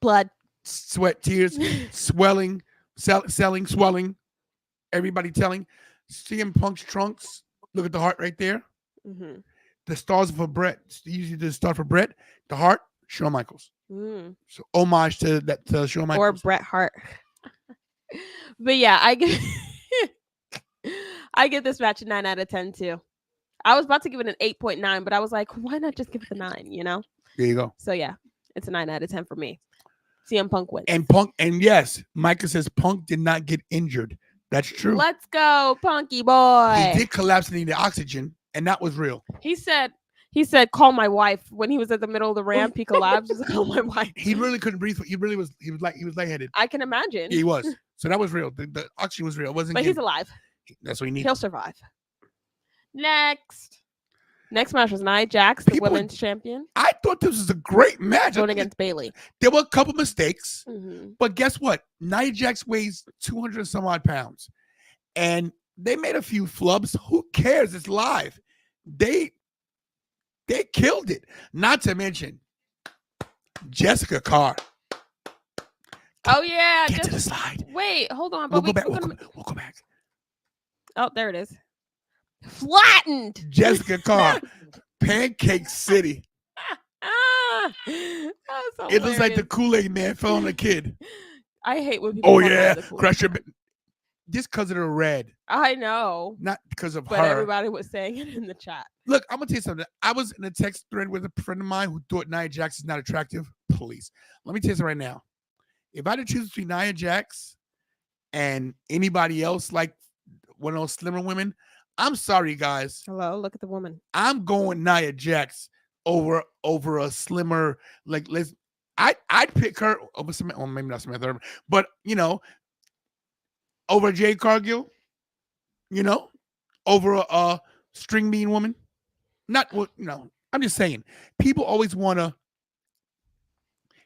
Blood. Sweat, tears, swelling, selling, swelling. Everybody telling. CM Punk's trunks. Look at the heart right there. Mm-hmm. The stars for Brett. Usually the star for Brett. The heart. Shawn Michaels. Mm. So homage to that to Shawn Michaels. Or Bret Hart. But yeah, I give this match a 9 out of 10 too. I was about to give it an 8.9, but I was like, why not just give it a 9? You know. There you go. So yeah, it's a 9 out of 10 for me. CM Punk wins. And yes, Micah says Punk did not get injured. That's true. Let's go, Punky boy. He did collapse and need oxygen, and that was real. He said, call my wife when he was at the middle of the ramp. He collapsed. He said, call my wife. He really couldn't breathe. He was lightheaded. I can imagine. He was. So that was real. The oxygen was real. It wasn't. But he's alive. That's what he needs. He'll survive. Next match was Nia Jax, the women's champion, I thought this was a great match. going against Bayley. There were a couple mistakes, Mm-hmm. but guess what? Nia Jax weighs 200 and some odd pounds, and they made a few flubs. Who cares? It's live. They killed it. Not to mention Jessica Carr. Oh yeah. Get to the side. Wait, hold on. We'll But go back. We'll go back. Oh, there it is. Flattened. Jessica Carr, Pancake City. Ah, It looks like the Kool-Aid man fell on a kid. I hate when people. Oh call yeah, that the Kool-Aid crush your. Man. Just because of the red, I know, not because of but her. everybody was saying it in the chat. Look, I'm gonna tell you something. I was in a text thread with a friend of mine who thought Nia Jax is not attractive. Please, let me tell you something right now. If I had to choose between Nia Jax and anybody else, like one of those slimmer women, I'm sorry, guys. Hello, look at the woman. I'm going Nia Jax over a slimmer. Like, I'd pick her over some. Well, maybe not Samantha, but over Jade Cargill. Over a string bean woman. Not what I'm just saying. People always want to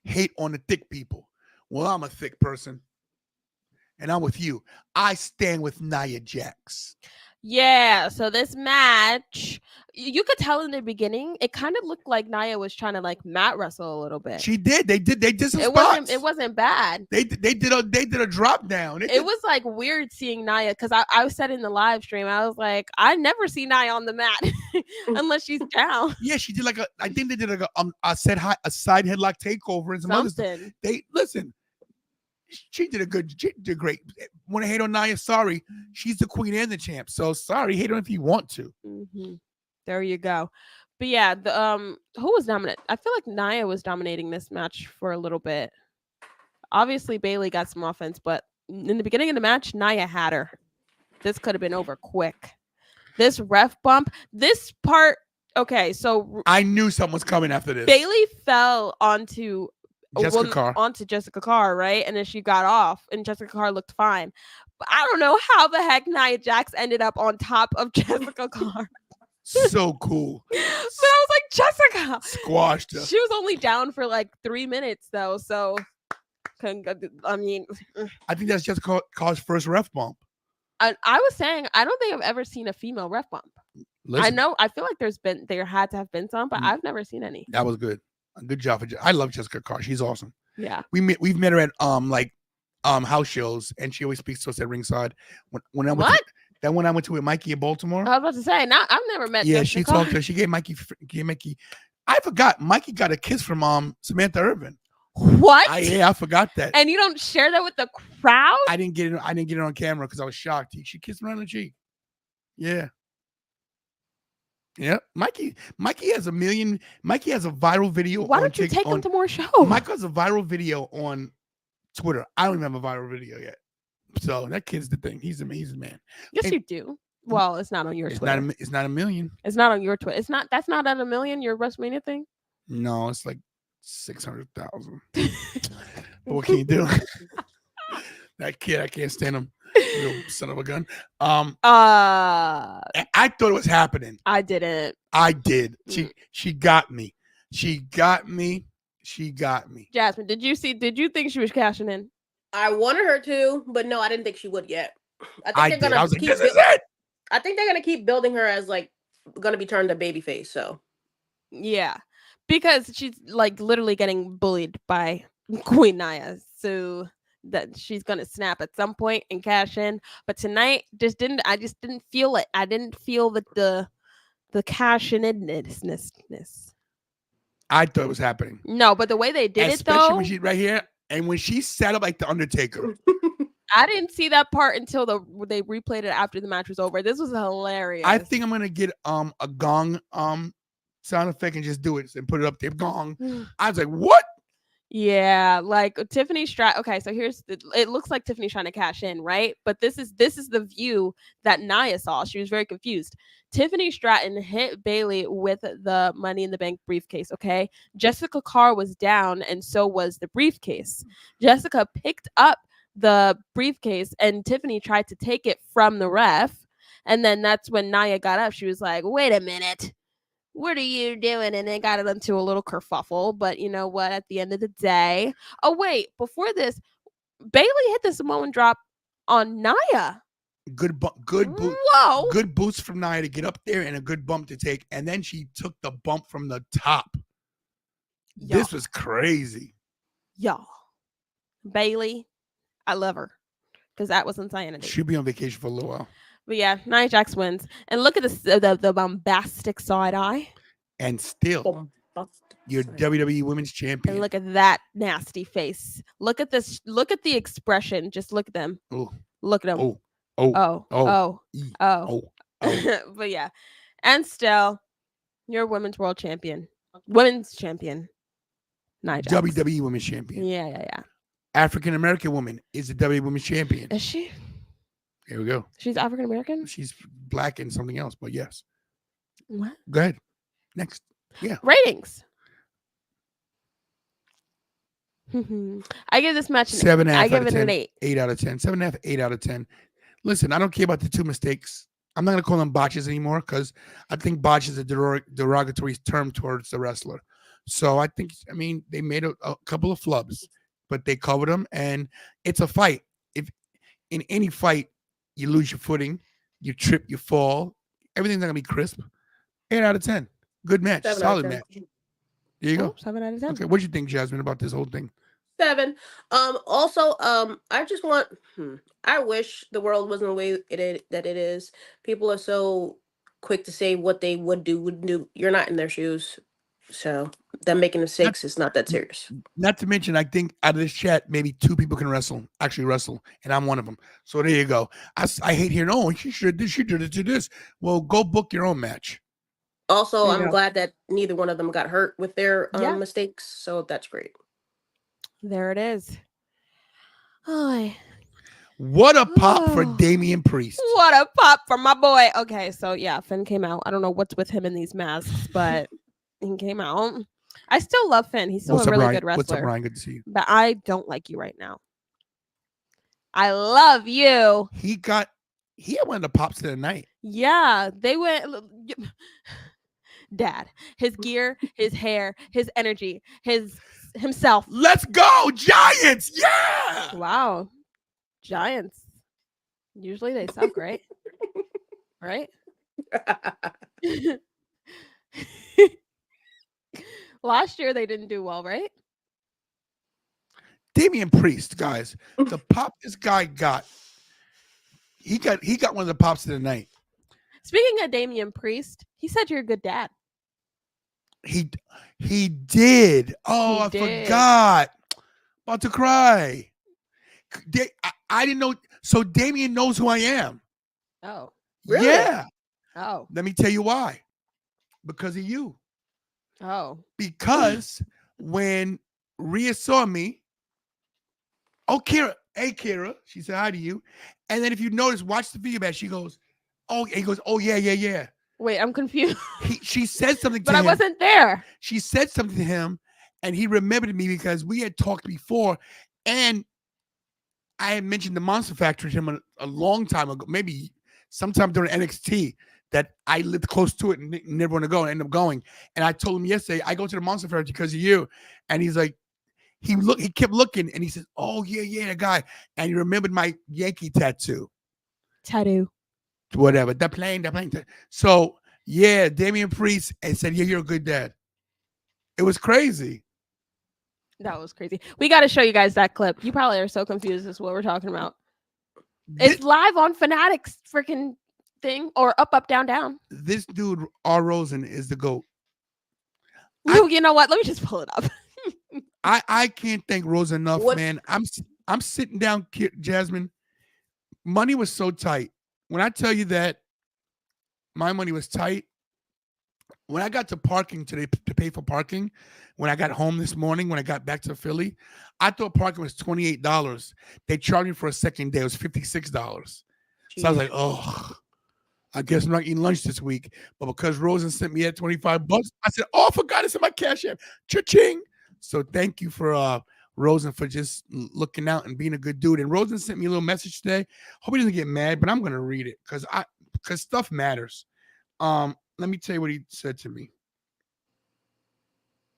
hate on the thick people. Well, I'm a thick person, and I'm with you. I stand with Nia Jax. Yeah, so this match, you could tell in the beginning, it kind of looked like Nia was trying to like mat wrestle a little bit. She did. They did some It spots. wasn't bad. They did a drop down. It was like weird seeing Nia because I said in the live stream, I was like, I never see Nia on the mat unless she's down. Yeah, she did I think they did like a side headlock takeover and some other stuff. They listen. She did great. Want to hate on Nia? Sorry, she's the queen and the champ. So sorry, hate on if you want to. Mm-hmm. There you go. But yeah, who was dominant? I feel like Nia was dominating this match for a little bit. Obviously, Bayley got some offense, but in the beginning of the match, Nia had her. This could have been over quick. This ref bump, this part. Okay, so I knew someone was coming after this. Bayley fell onto Jessica Carr, right? And then she got off, and Jessica Carr looked fine. But I don't know how the heck Nia Jax ended up on top of Jessica Carr. So cool. But I was like, Jessica squashed her. She was only down for like 3 minutes though, so I mean, I think that's Jessica Carr's first ref bump. I was saying I don't think I've ever seen a female ref bump. Listen, I feel like there had to have been some, but I've never seen any. That was good. Good job for I love Jessica Carr. She's awesome. Yeah. We've met her at house shows, and she always speaks to us at ringside. When I went when I went to with Mikey in Baltimore. I was about to say, now I've never met. Yeah, Jessica she Carr. talked to her. She gave Mikey. I forgot. Mikey got a kiss from Samantha Irvin. What? I forgot that. And you don't share that with the crowd? I didn't get it on camera because I was shocked. She kissed me on the cheek. Yeah. Yeah. Mikey has a viral video. Why don't you take him to more shows? Mike has a viral video on Twitter. I don't even have a viral video yet. So that kid's the thing. He's amazing, man. Yes, you do. Well, it's not on your Twitter. It's not a million. It's not on your Twitter. That's not at a million, your WrestleMania thing? No, it's like 600,000. But what can you do? That kid, I can't stand him. Little son of a gun. I thought it was happening. I didn't. I did. She got me. She got me. Jasmine, did you think she was cashing in? I wanted her to, but no, I didn't think she would yet. I think they're gonna keep this is it. I think they're gonna keep building her as like gonna be turned a babyface. So yeah, because she's like literally getting bullied by Queen Nia, so that she's gonna snap at some point and cash in. But tonight, I just didn't feel it. I didn't feel the cash in-ness. I thought it was happening. No, but the way they did Especially it though, when she's right here, and when she sat up like the Undertaker. I didn't see that part until they replayed it after the match was over. This was hilarious. I think I'm gonna get a gong sound effect and just do it and put it up there. Gong. I was like, what? Yeah, like Tiffany Stratton. Okay, so it looks like Tiffany's trying to cash in, right? But this is the view that Nia saw. She was very confused. Tiffany Stratton hit Bayley with the Money in the Bank briefcase, okay? Jessica Carr was down and so was the briefcase. Jessica picked up the briefcase and Tiffany tried to take it from the ref. And then that's when Nia got up. She was like, wait a minute. What are you doing? And they got it into a little kerfuffle. But you know what? At the end of the day. Oh, wait. Before this, Bayley hit the Samoan drop on Nia. Good boots from Nia to get up there and a good bump to take. And then she took the bump from the top. Y'all. This was crazy. Y'all. Bayley, I love her. Because that was insanity. She'll be on vacation for a little while. But yeah, Nia Jax wins. And look at the bombastic side eye. And still, you're WWE Women's Champion. And look at that nasty face. Look at this. Look at the expression. Just look at them. Ooh. Look at them. Oh. But yeah. And still, you're women's world champion. Women's champion. Nia Jax. WWE Women's Champion. Yeah. African American woman is the WWE Women's Champion. Is she? Here we go. She's African American? She's black and something else, but yes. What? Go ahead. Next. Yeah. Ratings. I give this match 7.5. I give it an 8. 8 out of 10. 7.5, 8 out of 10. Listen, I don't care about the two mistakes. I'm not going to call them botches anymore because I think botch is a derogatory term towards the wrestler. So I think, they made a couple of flubs, but they covered them, and it's a fight. If in any fight, you lose your footing, you trip, you fall, everything's not going to be crisp. 8 out of 10. Good match. Solid match. There you go. 7 out of 10. Okay, what do you think, Jasmine, about this whole thing? 7. Also, I just want. I wish the world wasn't the way that it is. People are so quick to say what they wouldn't do. You're not in their shoes, so them making mistakes is not that serious. Not to mention, I think out of this chat, maybe 2 people can actually wrestle, and I'm one of them. So there you go. I hate hearing, oh, she did this. Well, go book your own match. Also, I'm glad that neither one of them got hurt with their mistakes, so that's great. There it is. Oh, what a pop for Damian Priest. What a pop for my boy. Okay, so yeah, Finn came out. I don't know what's with him in these masks, but he came out. I still love Finn. He's still a really good wrestler. What's up, Ryan? Good to see you. But I don't like you right now. I love you. He had one of the pops of the night. Yeah, they went. Dad, his gear, his hair, his energy, himself. Let's go, Giants! Yeah. Wow, Giants. Usually they suck, right? Right? Last year they didn't do well, right? Damian Priest, guys, the pop this guy got. He got one of the pops of the night. Speaking of Damian Priest, he said you're a good dad. He did. Oh, I forgot. about to cry. I didn't know. So Damien knows who I am. Oh. Really? Yeah. Oh. Let me tell you why. Because of you. Oh. Because when Rhea saw me, oh, Kira, hey, Kira, she said hi to you. And then if you notice, watch the video back, she goes, oh, and he goes, oh, yeah. Wait, I'm confused. She said something to But him. I wasn't there. She said something to him, and he remembered me because we had talked before, and I had mentioned the Monster Factory to him a long time ago, maybe sometime during NXT, that I lived close to it and never want to go and end up going. And I told him yesterday, I go to the Monster Factory because of you. And he's like, he kept looking, and he says, oh, yeah, the guy. And he remembered my Yankee tattoo. Whatever. The plane. So, yeah, Damian Priest and said, yeah, you're a good dad. It was crazy. That was crazy. We got to show you guys that clip. You probably are so confused as to what we're talking about. It's live on Fanatics freaking thing, or up, down, down. This dude, R. Rosen, is the GOAT. You know what? Let me just pull it up. I can't thank Rosen enough, man. I'm sitting down, Jasmine. Money was so tight. When I tell you that my money was tight, when I got to parking today to pay for parking, when I got home this morning, when I got back to Philly, I thought parking was $28. They charged me for a second day. It was $56. Jeez. So I was like, oh, I guess I'm not eating lunch this week. But because Rosen sent me at $25, I said, oh, I forgot it's in my cash app. Cha-ching. So thank you for Rosen for just looking out and being a good dude. And Rosen sent me a little message today. Hope he doesn't get mad, but I'm going to read it because stuff matters. Let me tell you what he said to me.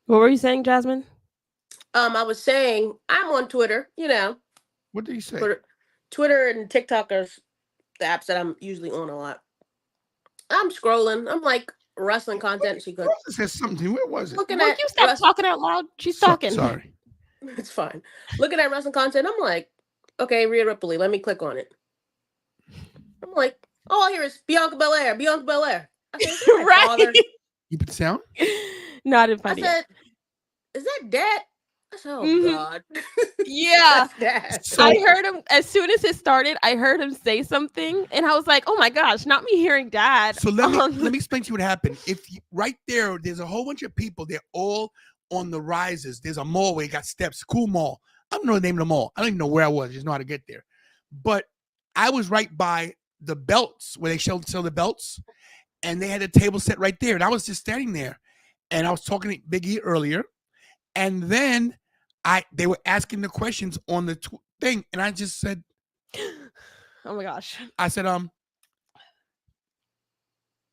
What were you saying, Jasmine? I was saying I'm on Twitter, you know. What did he say? Twitter and TikTok are the apps that I'm usually on a lot. I'm scrolling. I'm like wrestling content. She could. Said something. Where was it? Looking at you stop talking out loud. She's talking. Sorry. It's fine. Looking at wrestling content, I'm like, okay, Rhea Ripley. Let me click on it. I'm like, all I hear is Bianca Belair. I said, right. You put the sound? Not in funny. I said, is that Dad? I said, oh God. Yeah. That's Dad. I heard him as soon as it started. I heard him say something, and I was like, "Oh my gosh!" Not me hearing Dad. So let me explain to you what happened. Right there's a whole bunch of people. They're all on the rises. There's a mall where you got steps. Cool mall. I don't know the name of the mall. I don't even know where I was. I just know how to get there. But I was right by the belts where they sell the belts, and they had a table set right there. And I was just standing there, and I was talking to Big E earlier, and then they were asking the questions on the thing, and I just said, "Oh my gosh!" I said,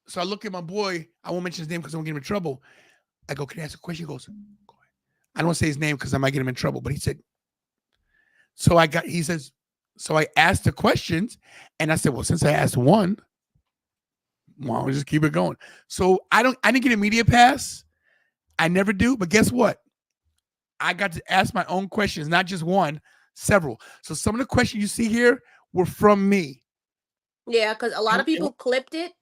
So I look at my boy. I won't mention his name because I won't get him in trouble. I go, can I ask a question? He goes, go ahead. I don't want to say his name because I might get him in trouble. But he said, so I asked the questions, and I said, well, since I asked one, why don't we just keep it going? So I didn't get a media pass. I never do. But guess what? I got to ask my own questions, not just one, several. So some of the questions you see here were from me. Yeah, because a lot of people clipped it,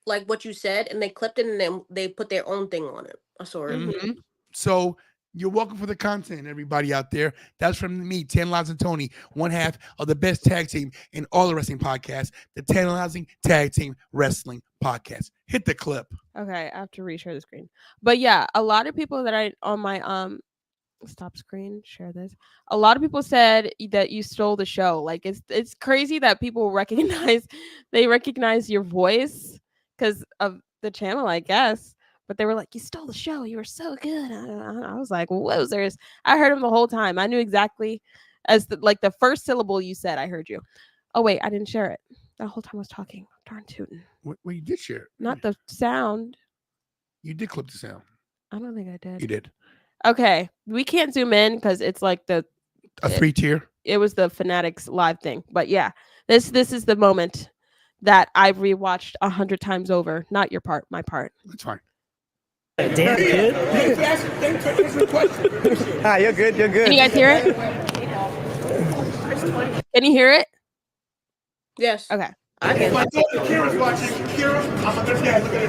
like what you said, and they clipped it and then they put their own thing on it. I saw it. Mm-hmm. So you're welcome for the content, everybody out there. That's from me, Tantalizing Tony, one half of the best tag team in all the wrestling podcasts, the Tantalizing Tag Team Wrestling Podcast. Hit the clip. Okay, I have to reshare the screen. But yeah, a lot of people that I on my stop screen, share this. A lot of people said that you stole the show. Like it's crazy that people recognize your voice because of the channel, I guess. But they were like, you stole the show. You were so good. I was like, wowzers. I heard him the whole time. I knew exactly as the first syllable you said, I heard you. Oh, wait, I didn't share it. The whole time I was talking. Darn tootin'. Well, you did share it. Not the sound. You did clip the sound. I don't think I did. You did. Okay. We can't zoom in because it's like a 3-tier. It was the Fanatics live thing. But yeah, this is the moment that I've rewatched 100 times over. Not your part, my part. That's fine. Damn, kid. Hi, you're good. Can you guys hear it? Can you hear it? Yes. Okay. I can. My daughter Kira's watching. Kira, I'm a good dad. Look at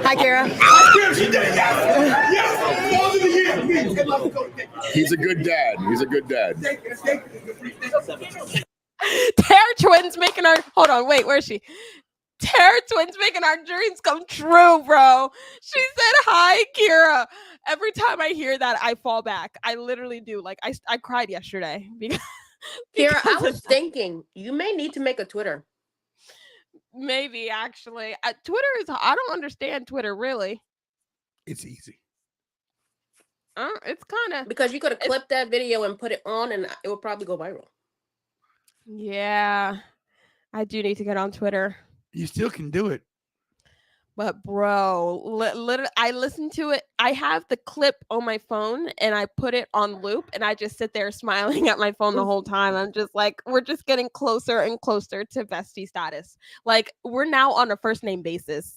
Hi, Kira. Kira, she did it. Yes. Father of the year. He's a good dad. He's a good dad. Terror Twins making our hold on, wait, where is she? Terror Twins making our dreams come true, bro. She said hi, Kira. Every time I hear that, I fall back. I literally do. Like I cried yesterday because Kira, I because was of that. thinking you may need to make a Twitter. Maybe actually. Twitter is I don't understand Twitter really. It's easy. It's kind of Because you could have clipped that video and put it on and it would probably go viral. yeah. I do need to get on Twitter. You still can do it. But bro, literally, I listened to it. I have the clip on my phone and I put it on loop and I just sit there smiling at my phone the whole time. I'm just like, we're just getting closer and closer to bestie status. Like we're now on a first name basis.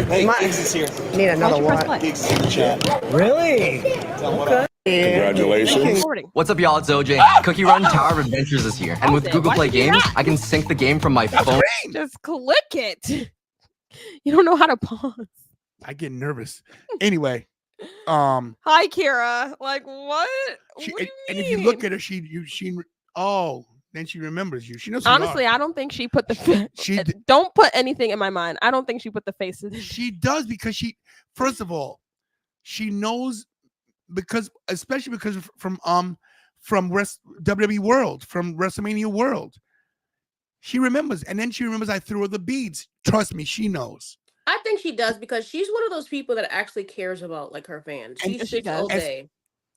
Hey, Giggs is here. Need another one. Giggs is in the chat. Really? Okay. Congratulations. What's up, y'all? It's OJ. Cookie Run Tower of Adventures is here. And with Google Play Games, I can sync the game from my phone. Just click it. You don't know how to pause. I get nervous. Anyway, hi Kira. Like what? What do you and mean? if you look at her, then she remembers you. She knows. Honestly, I don't think she put the she don't put anything in my mind. I don't think she put the face in it. She does because first of all, she knows especially because from WWE World, from WrestleMania World. She remembers, and then she remembers I threw her the beads. Trust me, she knows. I think she does because she's one of those people that actually cares about like her fans. She sits all day.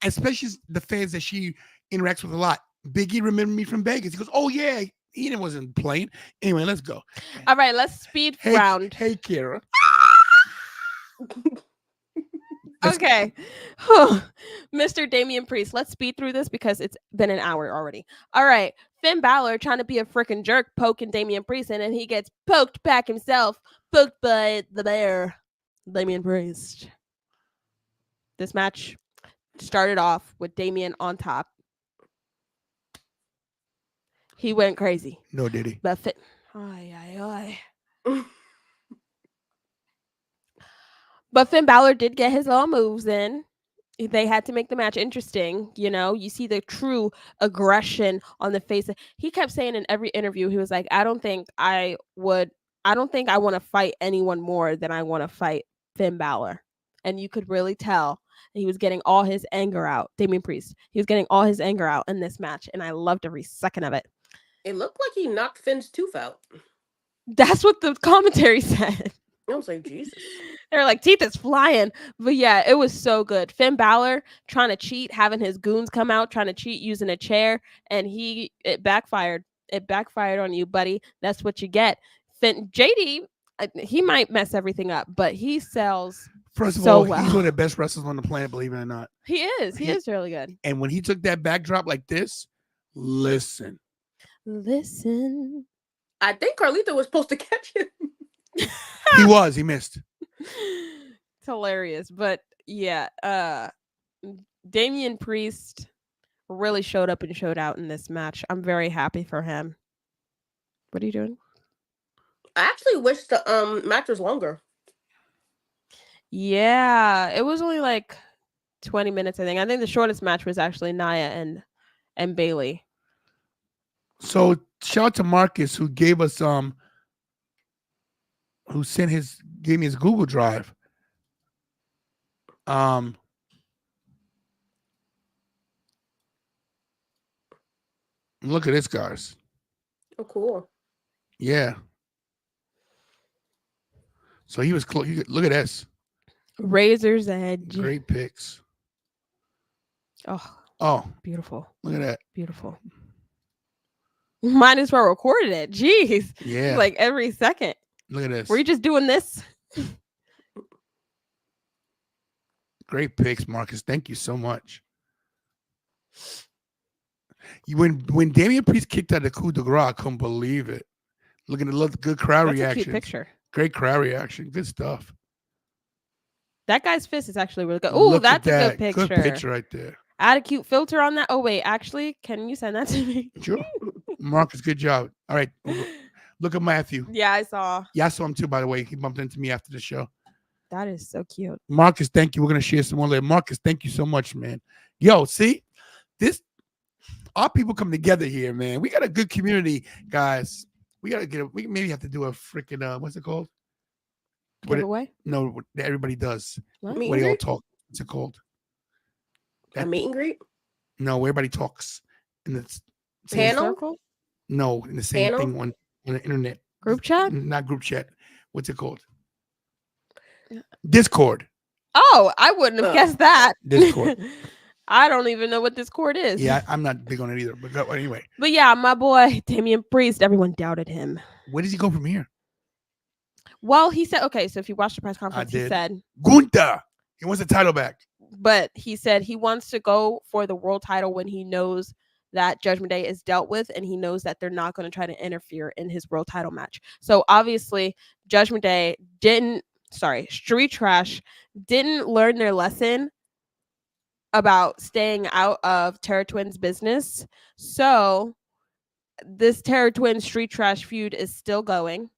Especially the fans that she interacts with a lot. Biggie remembered me from Vegas. He goes, "Oh yeah, he wasn't playing." Anyway, let's go. All right, let's speed round. Hey, Kira. Okay. Mr. Damian Priest, let's speed through this because it's been an hour already. All right. Finn Balor trying to be a freaking jerk, poking Damian Priest, and then he gets poked back himself, poked by the bear, Damian Priest. This match started off with Damian on top. He went crazy. No, did he? But Finn... But Finn Balor did get his little moves in. They had to make the match interesting. You know, you see the true aggression on the face. He kept saying in every interview, he was like, I don't think I want to fight anyone more than I want to fight Finn Balor. And you could really tell he was getting all his anger out. Damian Priest. He was getting all his anger out in this match. And I loved every second of it. It looked like he knocked Finn's tooth out. That's what the commentary said. I was like, Jesus. They're like, teeth is flying. But yeah, it was so good. Finn Balor trying to cheat, having his goons come out, trying to cheat using a chair, and it backfired. It backfired on you, buddy. That's what you get. JD, he might mess everything up, but he sells First of so all, well. he's one of the best wrestlers on the planet, believe it or not. He is. He is really good. And when he took that backdrop like this, listen. I think Carlito was supposed to catch him. He was. He missed. It's hilarious. But yeah, Damian Priest really showed up and showed out in this match. I'm very happy for him. What are you doing? I actually wish the match was longer. Yeah, it was only like 20 minutes, I think. I think the shortest match was actually Nia and Bailey. So shout out to Marcus who gave us who gave me his Google Drive. Look at this, guys. Oh, cool. Yeah. So he was close. Look at this. Razor's Edge. Great picks. Oh, beautiful. Look at that. Beautiful. Might as well recorded it. Jeez. Yeah. Like every second. Look at this. Were you just doing this? Great picks, Marcus. Thank you so much. When Damian Priest kicked out the coup de grace, I couldn't believe it. Look at the good crowd reaction. That's a cute picture. Great crowd reaction. Good stuff. That guy's fist is actually really good. Oh, that's a good picture. Good picture right there. Add a cute filter on that. Oh, wait. Actually, can you send that to me? Sure. Marcus, good job. All right. Look at Matthew. Yeah, I saw. Yeah, I saw him too, by the way. He bumped into me after the show. That is so cute. Marcus, thank you. We're gonna share some more later. Marcus, thank you so much, man. Yo, see this. Our people come together here, man. We got a good community, guys. We gotta get. We maybe have to do a freaking what's it called? Giveaway? No, what everybody does. What? Meet Where and they all greet? talk. What's it called? A meet and greet? No, where everybody talks in the same Panel? Circle? No, in the same Panel? thing on the internet. Group chat? Not group chat. What's it called? Discord. Oh, I wouldn't have Oh. guessed that. Discord. I don't even know what Discord is. Yeah, I'm not big on it either. But anyway, But yeah, my boy Damian Priest, everyone doubted him. where does he go from here? Well, he said, okay, so if you watch the press conference, he did. said, Gunther. He wants the title back. but he said he wants to go for the world title when he knows that Judgment Day is dealt with and he knows that they're not going to try to interfere in his world title match. So obviously, Street Trash didn't learn their lesson about staying out of Terror Twins business. So this Terror Twins Street Trash feud is still going.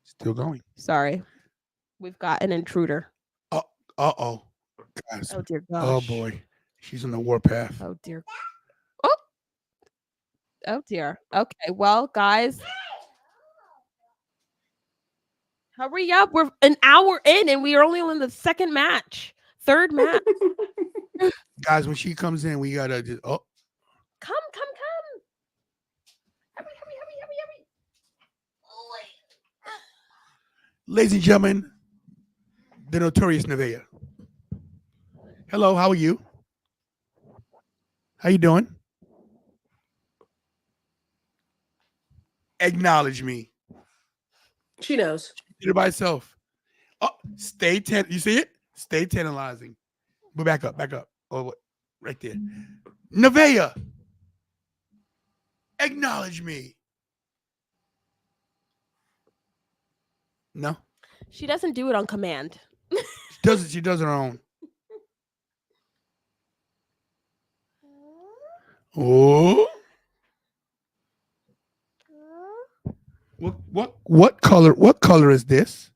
Still going. Sorry. We've got an intruder. Uh-oh. Guys. Oh dear gosh. Oh boy. She's on the warpath. Oh dear. Oh dear. Okay, well, guys. Hurry up. We're an hour in and we are only on the third match. Guys, when she comes in, we gotta just Come. Hurry. ladies and gentlemen, the notorious Nevaeh. Hello, how are you? How you doing? Acknowledge me. She knows. Did it by herself. Oh, you see it? Stay tantalizing. But back up. Oh, right there. Nevaeh. Acknowledge me. No? She doesn't do it on command. She does her own. Oh. What color is this?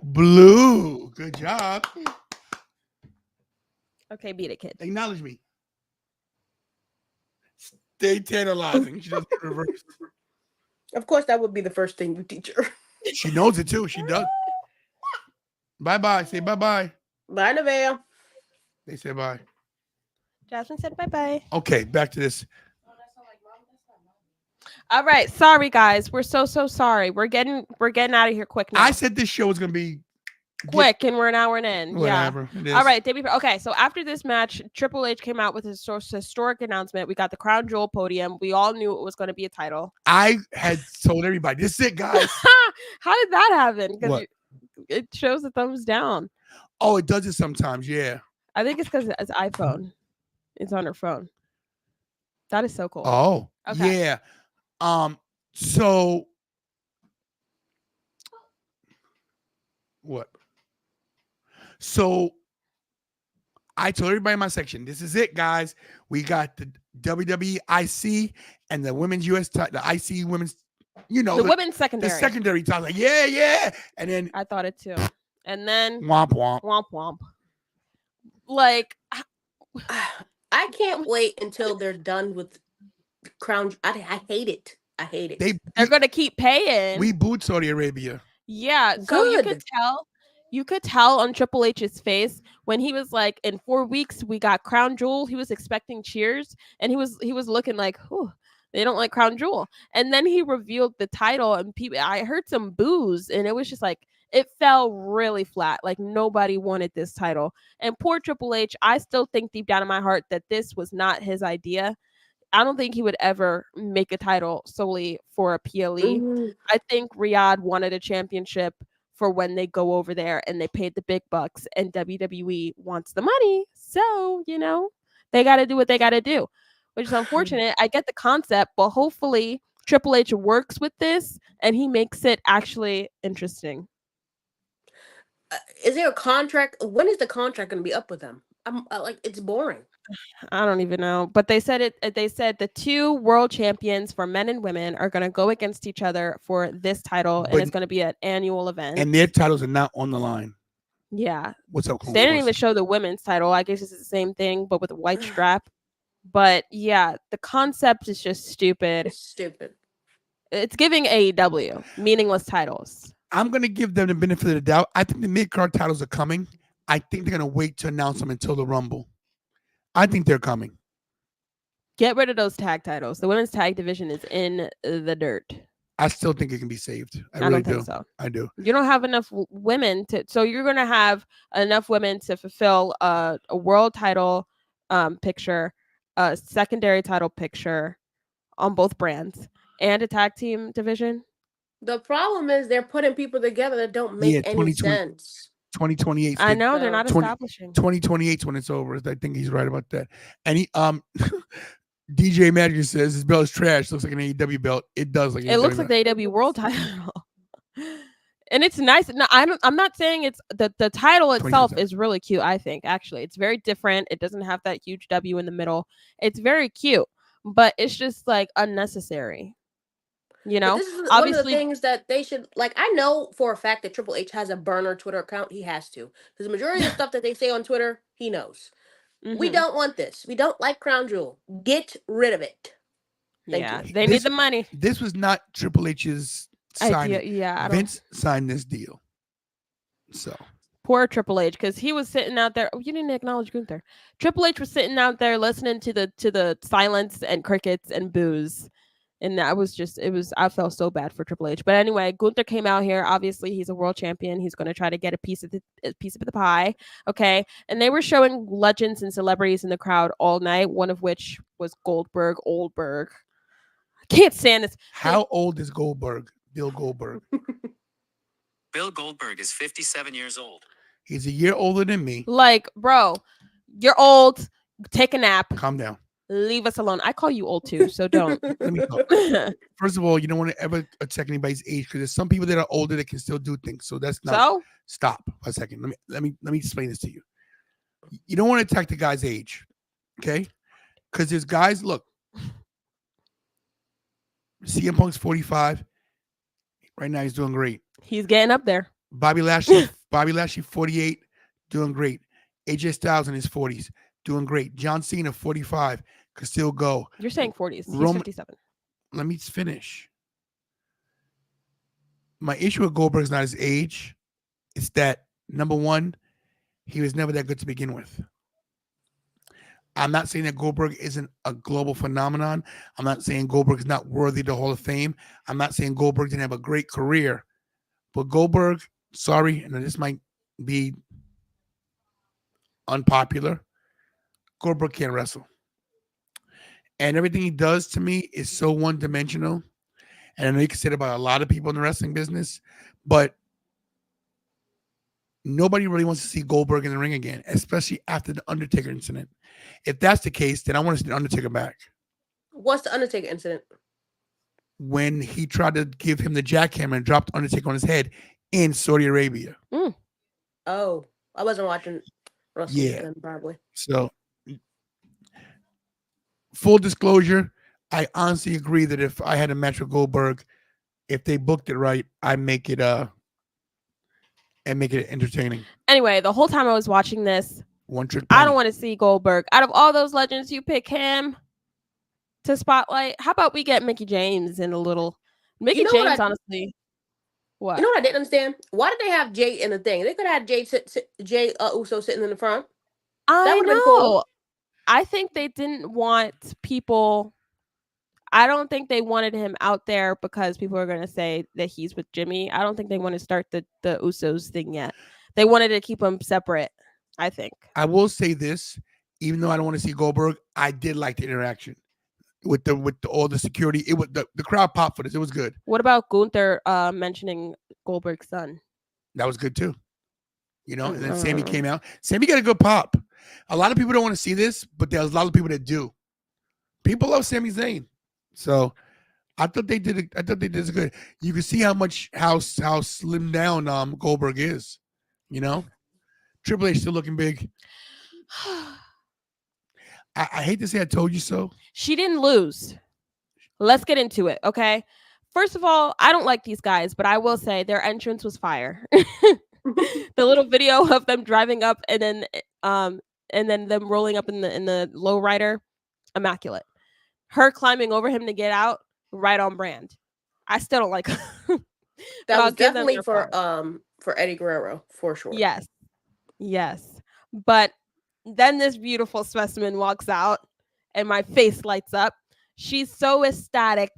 Blue. Good job. Okay, beat it, kid. Acknowledge me. Stay tantalizing. She does it reverse. Of course, that would be the first thing you teach her. She knows it too. She does. Bye-bye. Say bye-bye. Bye, Nevaeh. They say bye. Jasmine said bye-bye. Okay, back to this. All right, sorry guys. We're so sorry. We're getting out of here quick now. I said this show was gonna be quick, and we're an hour in. Whatever. Yeah. All right, debut. Okay, so after this match, Triple H came out with his historic announcement. We got the Crown Jewel podium. We all knew it was going to be a title. I had told everybody, this is it, guys. How did that happen? Because What? it shows a thumbs down. Oh, it does it sometimes, yeah. I think it's because it's iPhone. It's on her phone. That is so cool. Oh, Okay. yeah. So what? So I told everybody in my section, this is it, guys. We got the WWE IC and the women's the IC women's, the women's secondary. The secondary title. Like, yeah. And then I thought it too. And then womp womp. Womp womp. Like I can't wait until they're done with Crown. I hate it. They're gonna keep paying. We booed Saudi Arabia. Yeah, so you could tell on Triple H's face when he was like, in 4 weeks we got Crown Jewel. He was expecting cheers, and he was looking like, "Whew, they don't like Crown Jewel." And then he revealed the title, and I heard some boos, and it was just like it fell really flat. Like nobody wanted this title, and poor Triple H. I still think deep down in my heart that this was not his idea. I don't think he would ever make a title solely for a PLE. Mm-hmm. I think Riyadh wanted a championship for when they go over there and they paid the big bucks, and WWE wants the money. So, they got to do what they got to do, which is unfortunate. I get the concept, but hopefully Triple H works with this and he makes it actually interesting. Is there a contract? When is the contract going to be up with them? I'm like, it's boring. I don't even know, but they said it. They said the 2 world champions for men and women are going to go against each other for this title, and But- it's going to be an annual event. And their titles are not on the line. Yeah. What's up, They didn't even show the women's title. I guess it's the same thing, but with a white strap. But yeah, the concept is just stupid. It's stupid. It's giving AEW meaningless titles. I'm going to give them the benefit of the doubt. I think the mid-card titles are coming. I think they're going to wait to announce them until the Rumble. I think they're coming. Get rid of those tag titles. The women's tag division is in the dirt. I still think it can be saved. I really don't think do. so. I do. You don't have enough women to. So you're going to have enough women to fulfill a world title picture, a secondary title picture on both brands, and a tag team division. The problem is they're putting people together that don't make any sense. 2028. I know they're not establishing. 2028 when it's over. I think he's right about that. And he DJ Magic says his belt is trash. Looks like an AEW belt. It does like. It looks like the AEW world title, and it's nice. No, I'm not saying it's the title itself is really cute. I think actually it's very different. It doesn't have that huge W in the middle. It's very cute, but it's just like unnecessary. You know, but this is obviously, one of the things that they should like. I know for a fact that Triple H has a burner Twitter account. He has to, because the majority of the stuff that they say on Twitter, he knows. We don't want this. We don't like Crown Jewel. Get rid of it. Thank you. They need the money. This was not Triple H's signing. Vince signed this deal. So poor Triple H, because he was sitting out there. Oh, you didn't acknowledge Gunther. Triple H was sitting out there listening to the silence and crickets and boos. And that was just, I felt so bad for Triple H. But anyway, Gunther came out here. Obviously, he's a world champion. He's going to try to get a piece of the pie. Okay. And they were showing legends and celebrities in the crowd all night, one of which was Oldberg. I can't stand this. How old is Goldberg? Bill Goldberg. Bill Goldberg is 57 years old. He's a year older than me. Like, bro, you're old. Take a nap. Calm down. Leave us alone. I call you old too, so don't. Let me talk. First of all, you don't want to ever attack anybody's age because there's some people that are older that can still do things. So that's not. So stop for a second. Let me explain this to you. You don't want to attack the guy's age, okay? Because there's guys. Look, CM Punk's 45. Right now, he's doing great. He's getting up there. Bobby Lashley, 48, doing great. AJ Styles in his 40s, doing great. John Cena, 45, could still go. You're saying 40s. He's 57. Let me finish. My issue with Goldberg is not his age. It's that, number one, he was never that good to begin with. I'm not saying that Goldberg isn't a global phenomenon. I'm not saying Goldberg is not worthy of the Hall of Fame. I'm not saying Goldberg didn't have a great career. But Goldberg, sorry, and this might be unpopular, Goldberg can't wrestle. And everything he does to me is so one-dimensional. And I know you can say it about a lot of people in the wrestling business, but nobody really wants to see Goldberg in the ring again, especially after the Undertaker incident. If that's the case, then I want to see the Undertaker back. What's the Undertaker incident? When he tried to give him the jackhammer and dropped Undertaker on his head in Saudi Arabia. Oh, I wasn't watching wrestling then, probably. So, full disclosure, I honestly agree that if I had a match with Goldberg, if they booked it right, I make it entertaining. Anyway, the whole time I was watching this, One trick I don't want to see Goldberg. Out of all those legends, you pick him to spotlight. How about we get Mickie James in a little? Mickie James, honestly. What? You know what I didn't understand? Why did they have Jay in the thing? They could have had Jay Uso sitting in the front. I know. Cool. I think they didn't want people. I don't think they wanted him out there because people are going to say that he's with Jimmy. I don't think they want to start the Usos thing yet. They wanted to keep them separate, I think. I will say this, even though I don't want to see Goldberg, I did like the interaction with all the security. It was the crowd popped for this. It was good. What about Gunther mentioning Goldberg's son? That was good too. You know, and then Sammy came out. Sammy got a good pop. A lot of people don't want to see this, but there's a lot of people that do. People love Sami Zayn. So I thought they did it good. You can see how slim down Goldberg is. You know, Triple H still looking big. I hate to say I told you so. She didn't lose. Let's get into it, okay? First of all, I don't like these guys, but I will say their entrance was fire. The little video of them driving up and then them rolling up in the lowrider, immaculate. Her climbing over him to get out, right on brand. I still don't like her. That was definitely for Eddie Guerrero, for sure. Yes. But then this beautiful specimen walks out and my face lights up. She's so ecstatic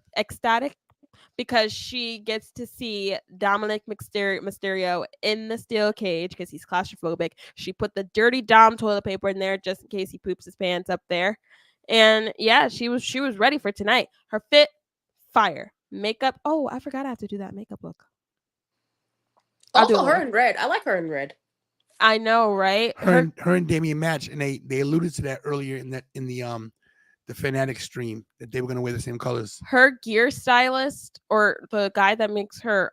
because she gets to see Dominic Mysterio in the steel cage because he's claustrophobic. She put the dirty Dom toilet paper in there just in case he poops his pants up there. And yeah, she was ready for tonight. Her fit, fire. Makeup. Oh, I forgot I have to do that makeup look. Also, her in red. I like her in red. I know, right? Her and Damian match, and they alluded to that earlier in the Fanatic stream that they were going to wear the same colors. Her gear stylist or the guy that makes her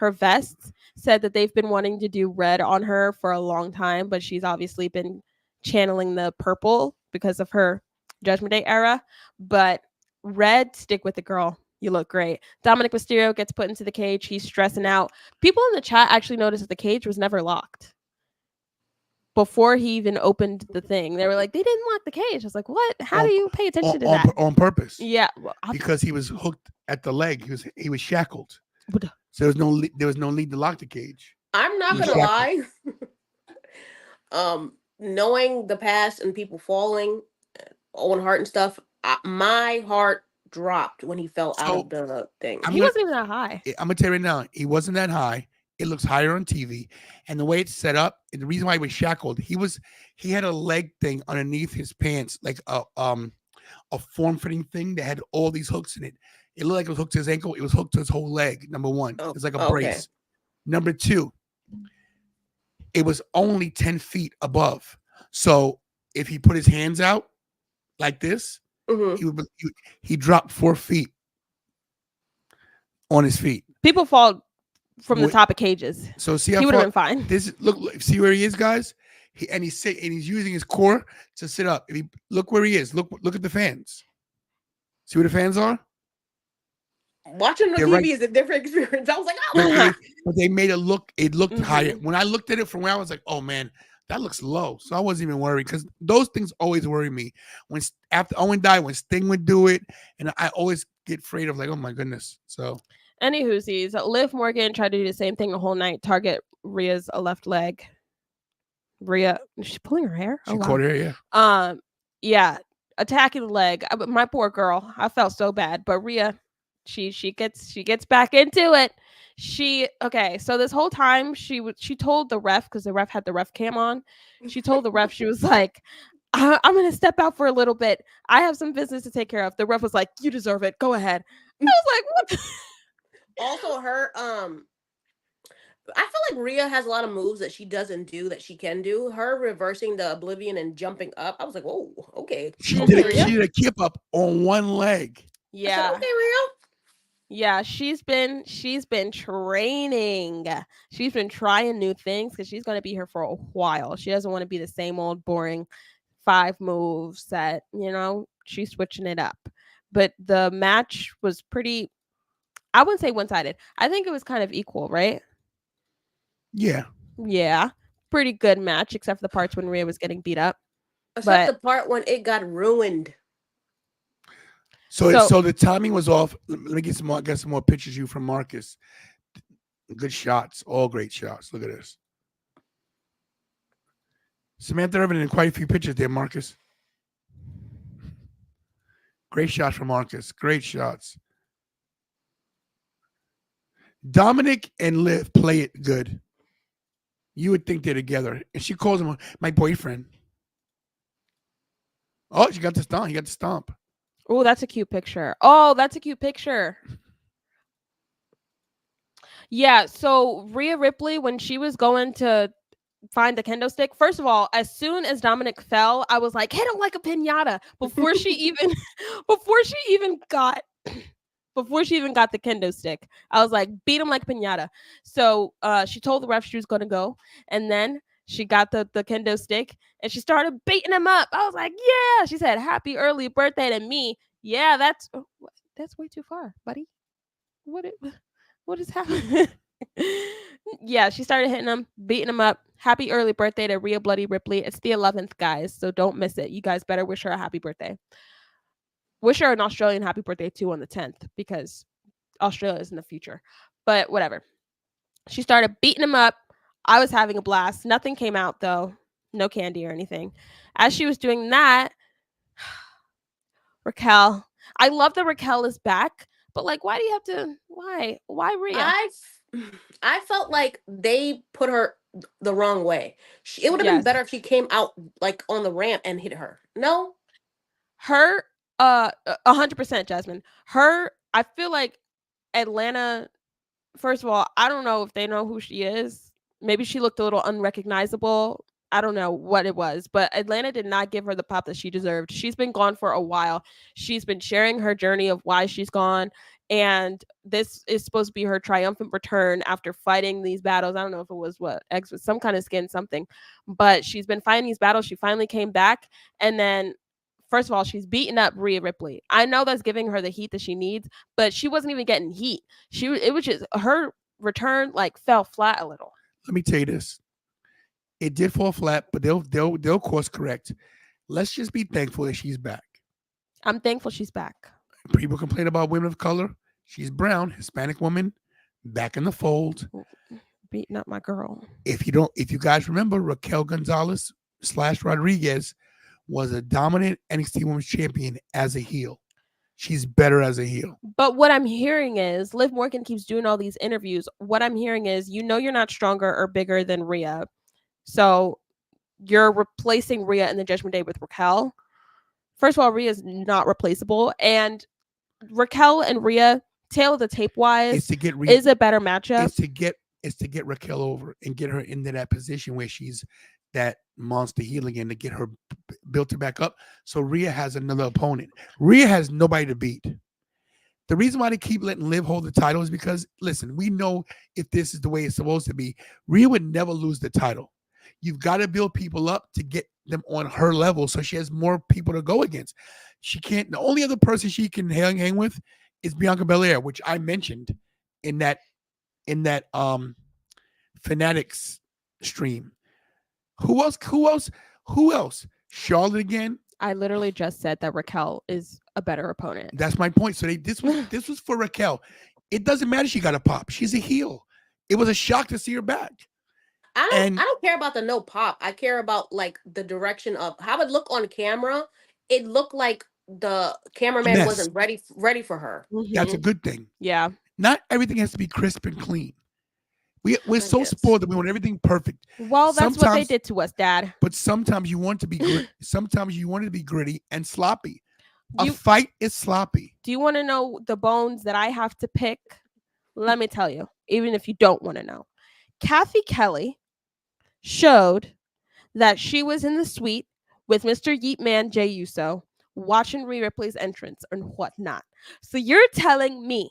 vests said that they've been wanting to do red on her for a long time, but she's obviously been channeling the purple because of her Judgment Day era. But red, stick with the girl. You look great. Dominic Mysterio gets put into the cage. He's stressing out. People in the chat actually noticed that the cage was never locked. Before he even opened the thing, they were like, they didn't lock the cage. I was like, what? How do you pay attention to that? On purpose. Yeah. Because he was hooked at the leg. He was shackled. So there was no need to lock the cage. I'm not going to lie. Knowing the past and people falling, Owen Hart and stuff, my heart dropped when he fell out of the thing. He wasn't even that high. I'm going to tell you right now, he wasn't that high. It looks higher on TV, and the way it's set up, the reason why he was shackled, he had a leg thing underneath his pants, like a form-fitting thing that had all these hooks in it. It looked like it was hooked to his ankle. It was hooked to his whole leg. Number one, it's like a brace. Number two, it was only 10 feet above. So if he put his hands out like this, he dropped 4 feet on his feet. People fall from the top of cages. So see how he would have been fine. This look, see where he is, guys. He's using his core to sit up. If he look where he is, look at the fans. See where the fans are? Watching the TV is a different experience. I was like, oh, but they made it look. It looked higher. When I looked at it from where I was like, oh man, that looks low. So I wasn't even worried because those things always worry me. When after Owen died, when Sting would do it, and I always get afraid of like, oh my goodness. So. Anywhoosies, Liv Morgan tried to do the same thing the whole night. Target Rhea's left leg. Rhea, she's pulling her hair. She caught her hair. Yeah, attacking the leg. My poor girl. I felt so bad, but Rhea, she gets back into it. So this whole time she told the ref, because the ref had the ref cam on. She told the ref, she was like, I'm gonna step out for a little bit. I have some business to take care of. The ref was like, you deserve it. Go ahead. I was like, what the Also, her, I feel like Rhea has a lot of moves that she doesn't do that she can do. Her reversing the Oblivion and jumping up, I was like, whoa, okay. She did a keep up on one leg. Yeah. Said, okay, Rhea. Yeah, she's been training. She's been trying new things because she's going to be here for a while. She doesn't want to be the same old boring 5 move set. She's switching it up. But the match was pretty. I wouldn't say one-sided. I think it was kind of equal, right? Yeah. Yeah. Pretty good match, except for the parts when Rhea was getting beat up. Except the part when it got ruined. So the timing was off. Let me get some more pictures of you from Marcus. Good shots. All great shots. Look at this. Samantha Irvin in quite a few pictures there, Marcus. Great shots from Marcus. Great shots. Dominic and Liv play it good. You would think they're together. And she calls him my boyfriend. Oh, she got the stomp. He got the stomp. Oh, that's a cute picture. Yeah, so Rhea Ripley, when she was going to find the kendo stick, first of all, as soon as Dominic fell, I was like, hit him like a piñata before she even got the kendo stick. I was like, beat him like a piñata. So she told the ref she was going to go, and then She got the kendo stick and she started beating him up. I was like, yeah. She said, "Happy early birthday to me." Yeah, that's way too far, buddy. What is happening? Yeah, she started hitting him, beating him up. Happy early birthday to Rhea Bloody Ripley. It's the 11th, guys, so don't miss it. You guys better wish her a happy birthday. Wish her an Australian happy birthday too on the 10th because Australia is in the future. But whatever. She started beating him up. I was having a blast. Nothing came out though. No candy or anything. As she was doing that, Raquel. I love that Raquel is back, but like, why do you have to? Why Rhea? I felt like they put her the wrong way. It would have been better if she came out like on the ramp and hit her. No, her 100%, Jasmine. Her, I feel like Atlanta. First of all, I don't know if they know who she is. Maybe she looked a little unrecognizable. I don't know what it was, but Atlanta did not give her the pop that she deserved. She's been gone for a while. She's been sharing her journey of why she's gone. And this is supposed to be her triumphant return after fighting these battles. I don't know if it was some kind of skin, something, but she's been fighting these battles. She finally came back. And then, first of all, she's beating up Rhea Ripley. I know that's giving her the heat that she needs, but she wasn't even getting heat. It was just her return like fell flat a little. Let me tell you this. It did fall flat, but they'll course correct. Let's just be thankful that she's back. I'm thankful she's back. People complain about women of color. She's brown, Hispanic woman, back in the fold. Beating up my girl. If you guys remember, Raquel Gonzalez / Rodriguez was a dominant NXT Women's Champion as a heel. She's better as a heel. But what I'm hearing is Liv Morgan keeps doing all these interviews. What I'm hearing is, you're not stronger or bigger than Rhea. So you're replacing Rhea in the Judgment Day with Raquel. First of all, Rhea is not replaceable. And Raquel and Rhea, tail of the tape wise, is a better matchup. It's to get Raquel over and get her into that position where she's that monster heel again, to get her built her back up. So Rhea has another opponent. Rhea has nobody to beat. The reason why they keep letting Liv hold the title is because, listen, we know if this is the way it's supposed to be, Rhea would never lose the title. You've got to build people up to get them on her level so she has more people to go against. She can't. The only other person she can hang with is Bianca Belair, which I mentioned in that Fanatics stream. Who else? Charlotte again. I literally just said that Raquel is a better opponent. That's my point. So this was for Raquel. It doesn't matter she got a pop. She's a heel. It was a shock to see her back. I don't care about the no pop. I care about like the direction of how it looked on camera. It looked like the cameraman wasn't ready for her. Mm-hmm. That's a good thing. Yeah. Not everything has to be crisp and clean. We're so spoiled that we want everything perfect. Well, that's what they did to us, Dad. But sometimes you want it to be gritty. Sometimes you want it to be gritty and sloppy. A fight is sloppy. Do you want to know the bones that I have to pick? Let me tell you, even if you don't want to know. Kathy Kelly showed that she was in the suite with Mr. Yeet Man Jey Uso watching Rhea Ripley's entrance and whatnot. So you're telling me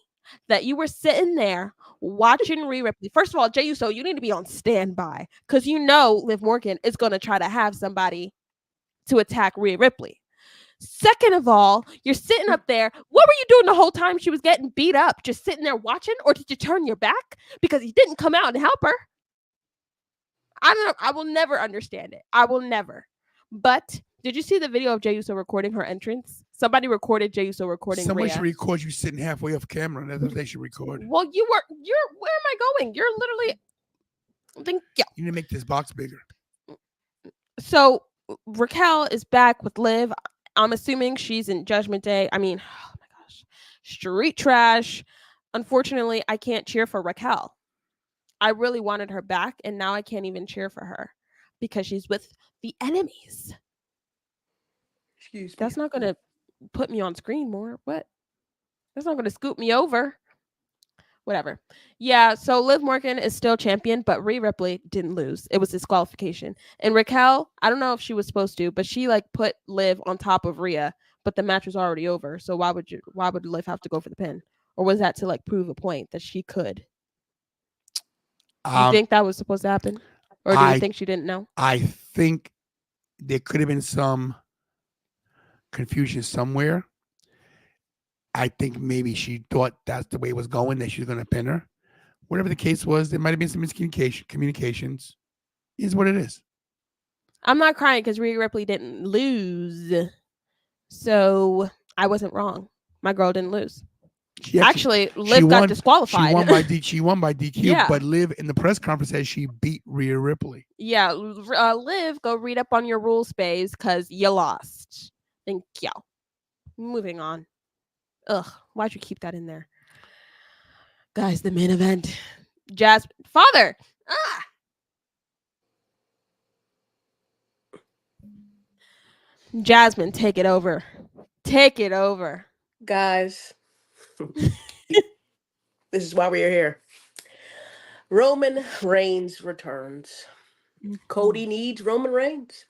that you were sitting there watching Rhea Ripley. First of all, Jey Uso, you need to be on standby because you know Liv Morgan is going to try to have somebody to attack Rhea Ripley. Second of all, you're sitting up there. What were you doing the whole time she was getting beat up? Just sitting there watching? Or did you turn your back because you didn't come out and help her? I don't know. I will never understand it. I will never. But did you see the video of Jey Uso recording her entrance? Somebody recorded Jey Uso recording Somebody Rhea. should record you sitting halfway off camera. That's what they should record. Well, where am I going? You're literally, yeah. You need to make this box bigger. So Raquel is back with Liv. I'm assuming she's in Judgment Day. I mean, oh my gosh, street trash. Unfortunately, I can't cheer for Raquel. I really wanted her back, and now I can't even cheer for her because she's with the enemies. Excuse me. That's not going to put me on screen more. What? That's not going to scoop me over. Whatever. Yeah, so Liv Morgan is still champion, but Rhea Ripley didn't lose. It was disqualification. And Raquel, I don't know if she was supposed to, but she like put Liv on top of Rhea, but the match was already over. So why would Liv have to go for the pin? Or was that to like prove a point that she could? You think that was supposed to happen? Or do you think she didn't know? I think there could have been some confusion somewhere. I think maybe she thought that's the way it was going, that she was going to pin her. Whatever the case was, there might have been some communications. Is what it is. I'm not crying because Rhea Ripley didn't lose. So I wasn't wrong. My girl didn't lose. Actually, Liv got disqualified. She won by DQ, Yeah. But Liv in the press conference said she beat Rhea Ripley. Yeah, Liv, go read up on your rules, babes, because you lost. Thank you. Moving on. Ugh, why'd you keep that in there? Guys, the main event. Jasmine. Father! Ah! Jasmine, take it over. Take it over. Guys, this is why we are here. Roman Reigns returns. Cody needs Roman Reigns.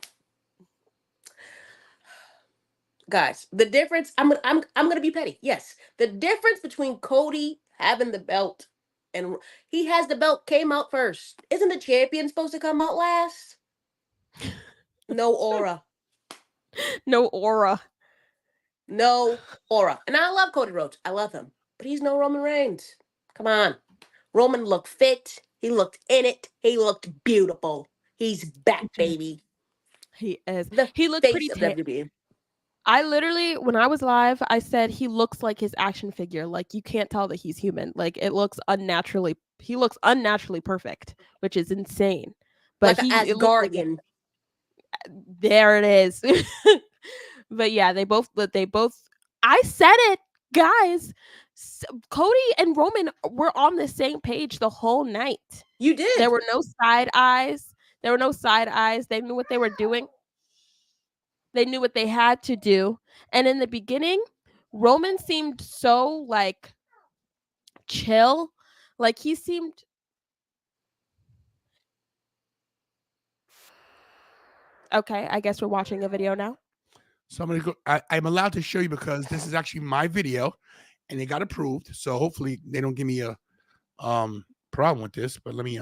Guys, the difference, I'm gonna be petty. Yes. The difference between Cody having the belt and he has the belt, came out first. Isn't the champion supposed to come out last? No aura. No aura. No aura. And I love Cody Rhodes. I love him. But he's no Roman Reigns. Come on. Roman looked fit. He looked in it. He looked beautiful. He's back, baby. He is. The He looked face pretty of tan. WWE. I literally, when I was live, I said he looks like his action figure. Like, you can't tell that he's human. Like, it looks he looks unnaturally perfect, which is insane. But Like an Asgardian. There it is. But yeah, they both, I said it, guys. Cody and Roman were on the same page the whole night. You did. There were no side eyes. They knew what they were doing. They knew what they had to do. And in the beginning, Roman seemed so like chill. Like he seemed. Okay, I guess we're watching a video now. So I'm allowed to show you because this is actually my video and it got approved. So hopefully they don't give me a problem with this. But let me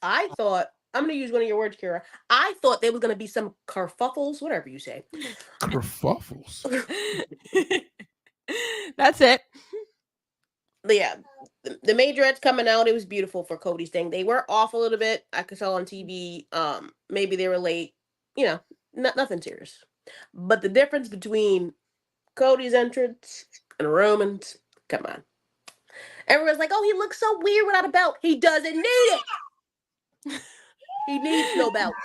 I thought, I'm going to use one of your words, Kira. I thought there was going to be some kerfuffles, whatever you say. Kerfuffles. That's it. But yeah, the majorettes coming out, it was beautiful for Cody's thing. They were off a little bit. I could tell on TV. Maybe they were late. You know, nothing serious. But the difference between Cody's entrance and Roman's, come on. Everyone's like, oh, he looks so weird without a belt. He doesn't need it. He needs no belt.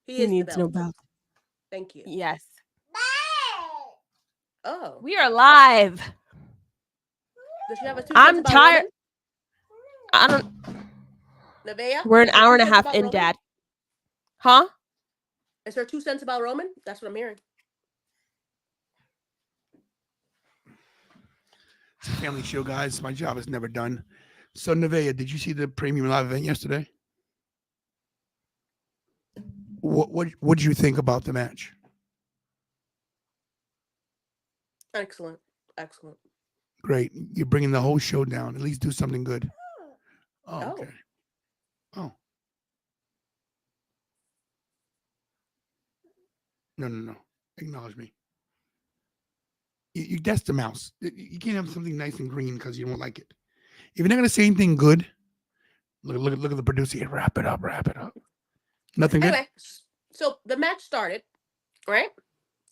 He needs no belt. Thank you. Yes. Oh. We are live. Does she have a 2 I'm cents about tired. Roman? I don't. Nevaeh? We're an Is there hour 2 and a cents half about in, Roman? Dad. Huh? Is there 2 cents about Roman? That's what I'm hearing. It's a family show, guys. My job is never done. So Nevaeh, did you see the premium live event yesterday? What did you think about the match? Excellent. Excellent. Great. You're bringing the whole show down. At least do something good. Oh, okay. Oh. No. Acknowledge me. That's the mouse. You can't have something nice and green because you don't like it. If you're not going to say anything good, look at the producer here. Wrap it up. Nothing good? Anyway, so the match started, right?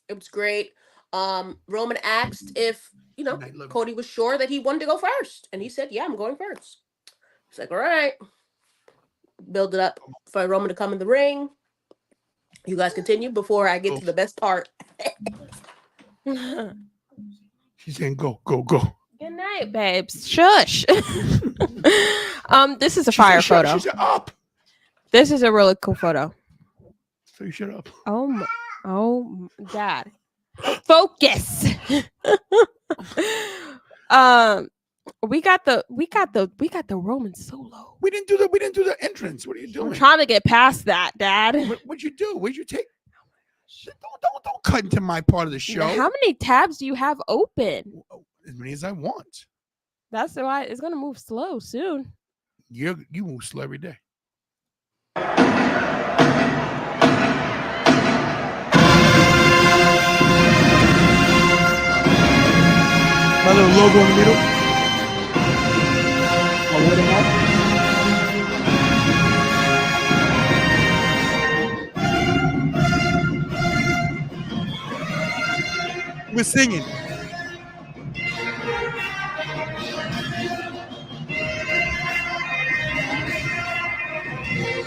It was great. Roman asked if, Cody was sure that he wanted to go first. And he said, yeah, I'm going first. He's like, all right. Build it up for Roman to come in the ring. You guys continue before I get to the best part. She's saying go. Good night, babes. Shush. This is a fire photo. She said up. This is a really cool photo. So you shut up. Oh, Dad. Focus. We got the Roman solo. We didn't do the entrance. What are you doing? I'm trying to get past that, Dad. What'd you do? Where'd you take? Don't cut into my part of the show. How many tabs do you have open? As many as I want. That's why it's gonna move slow soon. You move slow every day. My little logo in the middle. My watermark. We're singing.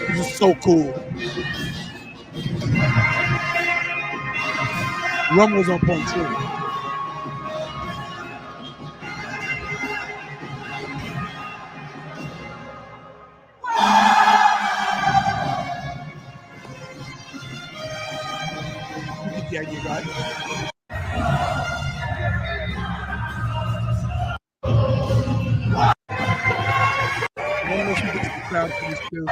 This is so cool. Rum was on point too. You get the idea, right? I want to know if you get the crowd for this too.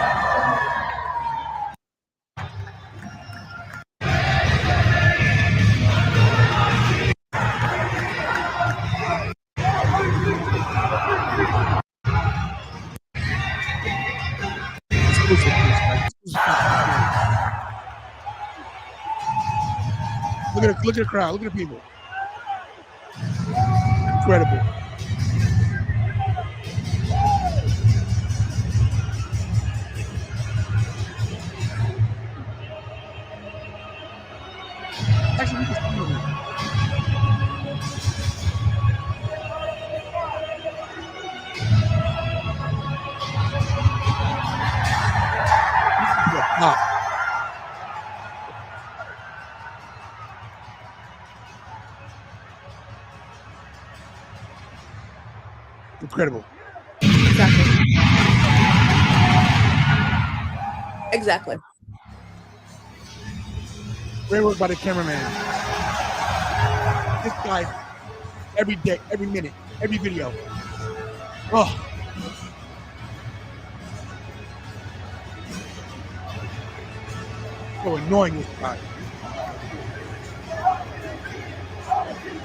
Look at the crowd. Look at the people. Incredible. Actually, we can see them. This is a pop. Incredible. Exactly. Great work by the cameraman. This guy, every day, every minute, every video. Oh. So annoying, this guy.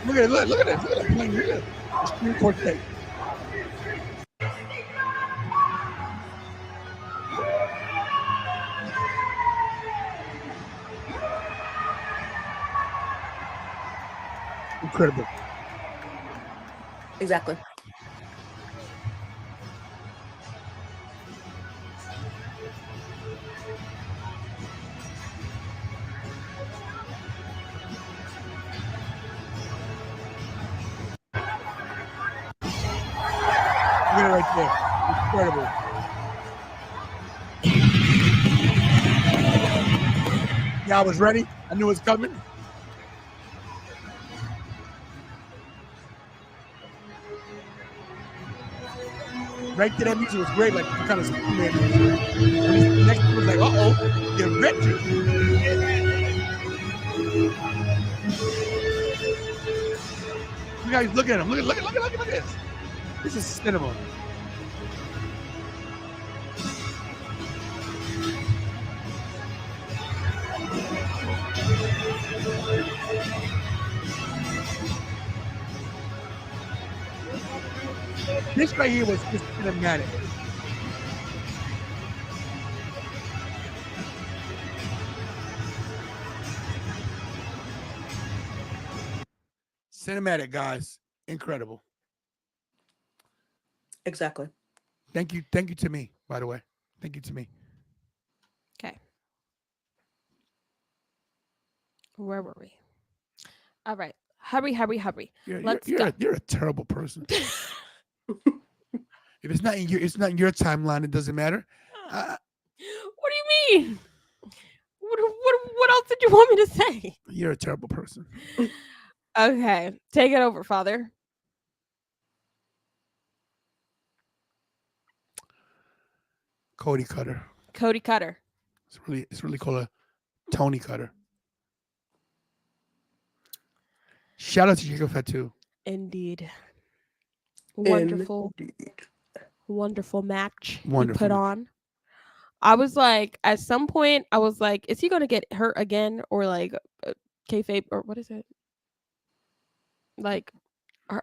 Look at it, look at it, look at it. Look at it. The Supreme Court case. Incredible. Exactly. Look at it right there. Incredible. Yeah, I was ready. I knew it was coming. Right there, that music was great, like kind of Superman music. The next one was like, uh-oh, get wretched. You guys look at him. Look at this. This is cinema. This right here was just cinematic. Cinematic, guys. Incredible. Exactly. Thank you to me, by the way. Thank you to me. Okay. Where were we? All right. Hurry. Let's go. You're a terrible person. If it's not in your timeline, it doesn't matter. What do you mean? What else did you want me to say? You're a terrible person. Okay, take it over, Father. Cody Cutter. Cody Cutter. It's really called a Tony Cutter. Shout out to Jacob Fatu. Indeed. Wonderful. Indeed. Wonderful match Wonderful he put on. I was like, at some point, I was like, is he going to get hurt again? Or like kayfabe, or what is it? Like,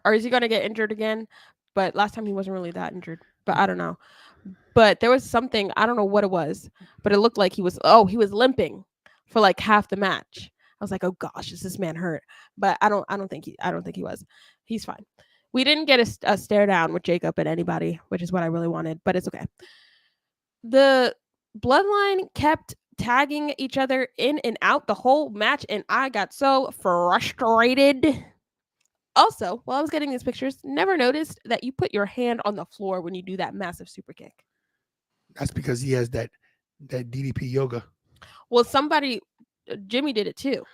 or is he going to get injured again? but last time he wasn't really that injured. But I don't know. But there was something, I don't know what it was, but it looked like he was limping for like half the match. I was like, oh gosh, is this man hurt? But I don't think he was. He's fine. We didn't get a stare down with Jacob and anybody, which is what I really wanted, but it's okay. The Bloodline kept tagging each other in and out the whole match, and I got so frustrated. Also, while I was getting these pictures, never noticed that you put your hand on the floor when you do that massive super kick. That's because he has that DDP yoga. Well, Jimmy did it too.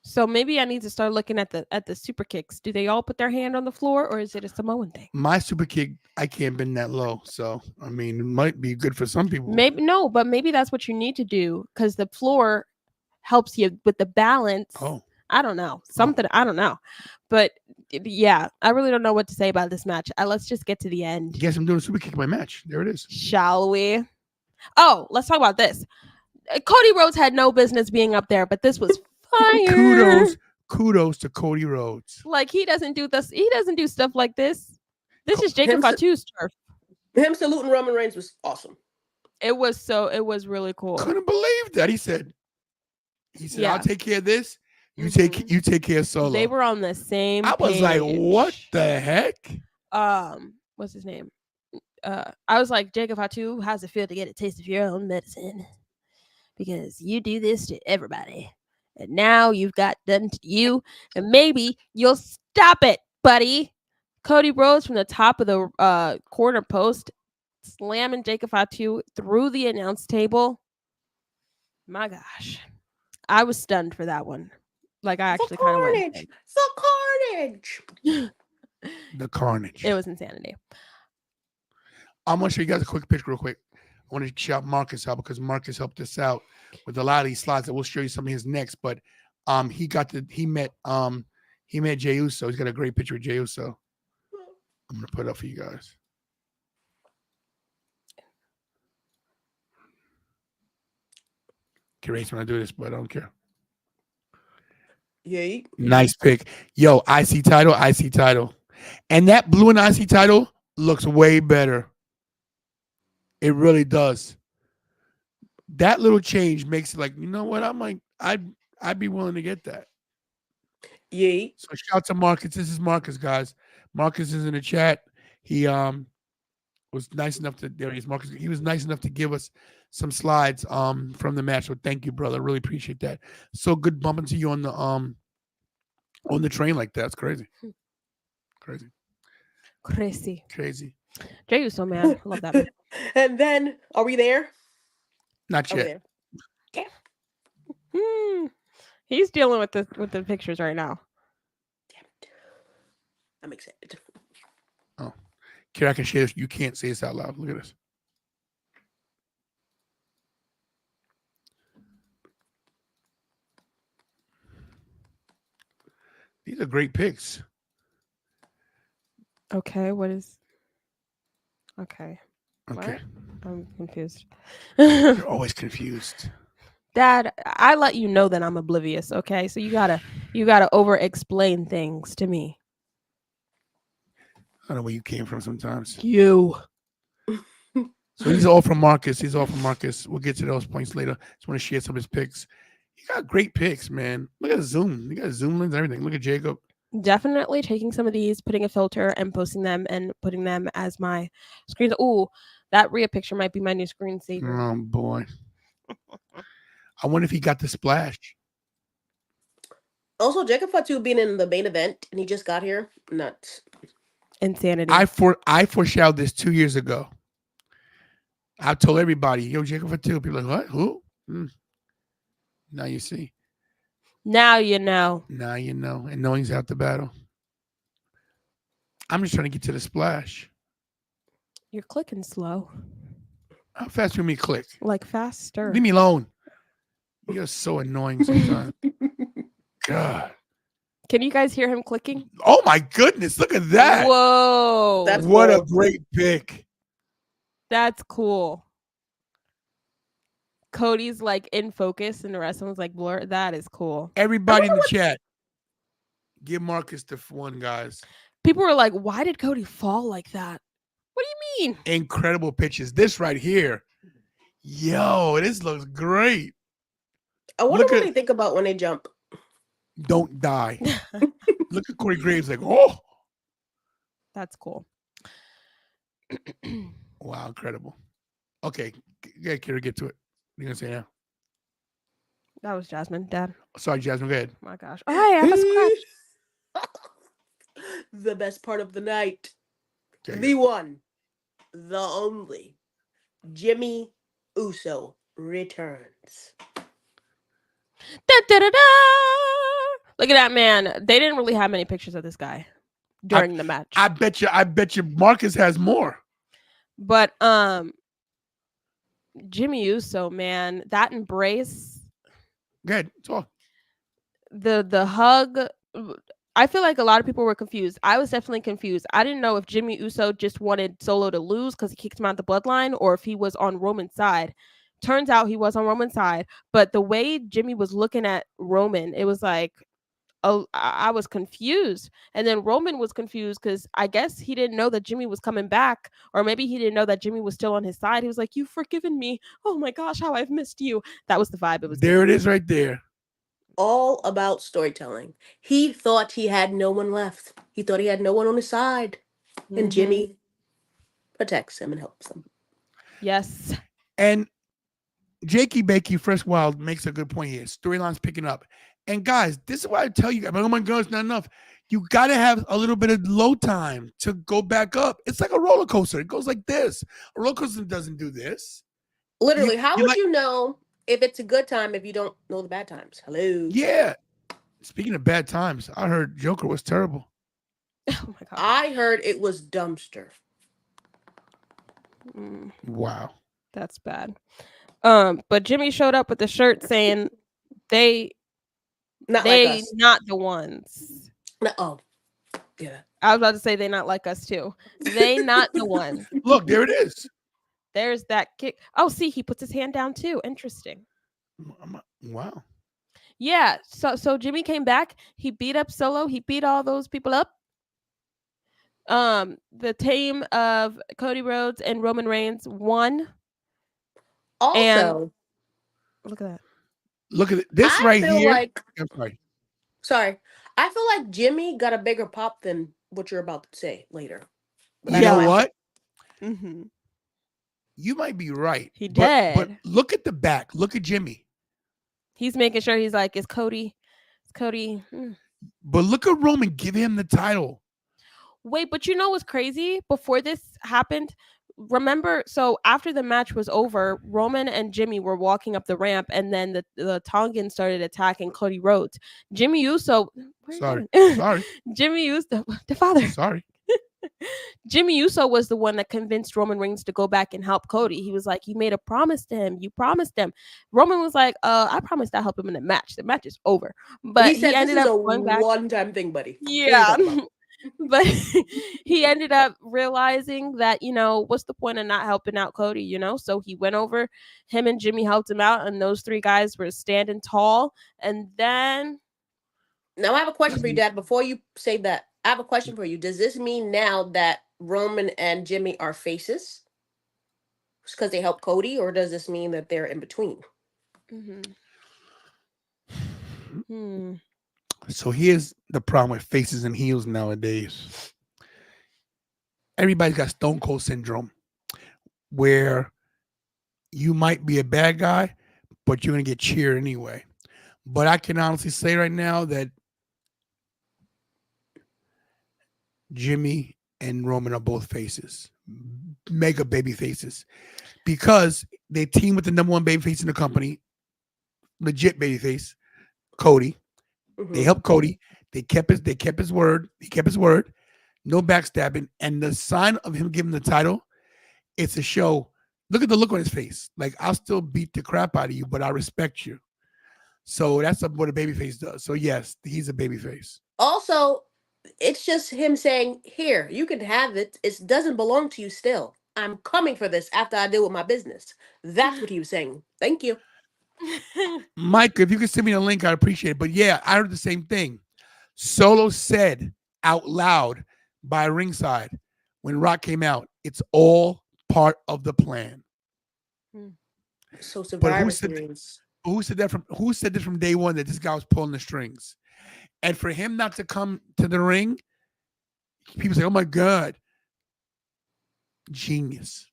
So maybe I need to start looking at the super kicks. Do they all put their hand on the floor, or is it a Samoan thing? My super kick, I can't bend that low. So I mean, it might be good for some people. But maybe that's what you need to do because the floor helps you with the balance. Oh. I don't know. I don't know. But yeah, I really don't know what to say about this match. Let's just get to the end. Yes, I'm doing a super kick in my match. There it is. Shall we? Oh, let's talk about this. Cody Rhodes had no business being up there, but this was fire. Kudos to Cody Rhodes. Like he doesn't do this. He doesn't do stuff like this. This is Jacob Fatu's turf. Him saluting Roman Reigns was awesome. It was really cool. Couldn't believe that. He said, yeah. I'll take care of this. You take care of Solo. They were on the same I was page. like, what the heck? What's his name? I was like, Jacob Fatu, how's it feel to get a taste of your own medicine? Because you do this to everybody. And now you've got done to you. And maybe you'll stop it, buddy. Cody Rhodes from the top of the corner post, slamming Jacob Fatu through the announce table. My gosh. I was stunned for that one. Like I actually kind of went. The carnage. It was insanity. I'm gonna show you guys a quick picture real quick. I want to shout Marcus out because Marcus helped us out with a lot of these slides that we'll show you some of his next. But he met Jey Uso. He's got a great picture of Jey Uso. I'm gonna put it up for you guys. Curious when I do this, but I don't care. Yay. Nice pick. Yo, IC title. And that blue and IC title looks way better. It really does. That little change makes it like, you know what? I'm like, I'd be willing to get that. Yay. So shout to Marcus. This is Marcus, guys. Marcus is in the chat. He was nice enough to there he is, Marcus. He was nice enough to give us some slides from the match. So thank you, brother. Really appreciate that. So good bumping to you on the train like that. It's crazy. Crazy. Jey Uso, man. I love that man. And then are we there? Not yet. Okay. He's dealing with the pictures right now. Damn it. I'm excited. Oh. Kira, I can share this. You can't say this out loud. Look at this. These are great picks. Okay, Okay. Okay. What? I'm confused. You're always confused. Dad, I let you know that I'm oblivious, okay? So you gotta over explain things to me. I don't know where you came from sometimes. You. So these are all from Marcus. We'll get to those points later. Just want to share some of his picks. You got great picks, man. Look at Zoom. You got Zoom lens and everything. Look at Jacob. Definitely taking some of these, putting a filter and posting them and putting them as my screens. Ooh, that Rhea picture might be my new screensaver. Oh boy. I wonder if he got the splash. Also, Jacob Fatu being in the main event and he just got here. Nuts. Insanity. I foreshadowed this 2 years ago. I told everybody, yo, Jacob Fatu. People are like, what? Who? Now you see. Now you know. Now you know. And knowing's out the battle. I'm just trying to get to the splash. You're clicking slow. How fast do you mean click? Like faster. Leave me alone. You're so annoying sometimes. God. Can you guys hear him clicking? Oh my goodness. Look at that. Whoa. That's what cool. a great pick. That's cool. Cody's like in focus and the rest of them's like blur. That is cool. Everybody in the chat, give Marcus the one, guys. People were like, why did Cody fall like that? What do you mean? Incredible pitches. This right here. Yo, this looks great. I wonder Look what at- they think about when they jump. Don't die. Look at Corey Graves like, oh. That's cool. Wow, incredible. Okay, yeah, Kira, get to it. You're gonna say now. That was Jasmine, Dad. Sorry, Jasmine, go ahead. Oh my gosh. Oh, hey, I have a scratch. The best part of the night. Okay. The one, the only, Jimmy Uso returns. Da, da, da, da. Look at that, man. They didn't really have many pictures of this guy during the match. I bet you Marcus has more. But Jimmy Uso, man, that embrace, Go ahead, talk. the hug. I feel like a lot of people were confused. I was definitely confused. I didn't know if Jimmy Uso just wanted Solo to lose because he kicked him out the bloodline, or if he was on Roman's side. Turns out he was on Roman's side, but the way Jimmy was looking at Roman, it was like, oh, I was confused. And then Roman was confused because I guess he didn't know that Jimmy was coming back, or maybe he didn't know that Jimmy was still on his side. He was like, "You've forgiven me. Oh my gosh, how I've missed you." That was the vibe. It was There it is right there. All about storytelling. He thought he had no one left. He thought he had no one on his side. And Jimmy protects him and helps him. Yes. And Jakey Bakey Fresh Wild makes a good point here. Storyline's picking up. And guys, this is why I tell you, oh my God, it's not enough. You got to have a little bit of low time to go back up. It's like a roller coaster. It goes like this. A roller coaster doesn't do this. Literally, You- how you would like- you know if it's a good time if you don't know the bad times? Hello. Yeah. Speaking of bad times, I heard Joker was terrible. Oh my god. I heard it was dumpster. Wow. That's bad. But Jimmy showed up with the shirt saying they Not they like us. not the ones. No, oh, yeah. I was about to say they not like us too. They not the ones. Look, there it is. There's that kick. Oh, see, he puts his hand down too. Interesting. Wow. Yeah. So Jimmy came back. He beat up Solo. He beat all those people up. The team of Cody Rhodes and Roman Reigns won. Also, Look at that. Look at this I right feel here. like, I'm sorry. sorry, I feel like Jimmy got a bigger pop than what you're about to say later. But You I know know what? Mm-hmm. You might be right. He But did. look at the back. Look at Jimmy. He's making sure he's like, is Cody? But look at Roman. Give him the title. Wait, but you know what's crazy? Before this happened, remember, so after the match was over, Roman and Jimmy were walking up the ramp, and then the Tongans started attacking Cody Rhodes. Jimmy Uso, Sorry. sorry. Jimmy Uso, the father. Sorry. Jimmy Uso was the one that convinced Roman Reigns to go back and help Cody. He was like, "You made a promise to him. You promised him." Roman was like, I promised I'll help him in the match. The match is over." But he said ended this is up a going back. one-time thing, buddy. What are you Yeah. talking about? But he ended up realizing that, what's the point of not helping out Cody, So he went over, him and Jimmy helped him out, and those three guys were standing tall. And then Now I have a question for you, Dad. Before you say that, I have a question for you. Does this mean now that Roman and Jimmy are faces because they help Cody, or does this mean that they're in between? So here's the problem with faces and heels nowadays. Everybody's got Stone Cold syndrome, where you might be a bad guy, but you're going to get cheered anyway. But I can honestly say right now that Jimmy and Roman are both faces, mega baby faces, because they team with the number one baby face in the company, legit baby face, Cody. They helped Cody. They kept his word. He kept his word. No backstabbing. And the sign of him giving the title, it's a show. Look at the look on his face. Like, I'll still beat the crap out of you, but I respect you. So that's what a babyface does. So yes, he's a babyface. Also, it's just him saying, "Here, you can have it. It doesn't belong to you still. I'm coming for this after I deal with my business." That's what he was saying. Thank you. Mike, if you could send me a link, I'd appreciate it. But yeah, I heard the same thing. Solo said out loud by ringside when Rock came out. It's all part of the plan. So But Survivor Series. who said this from day one that this guy was pulling the strings? And for him not to come to the ring, people say, "Oh my God, genius."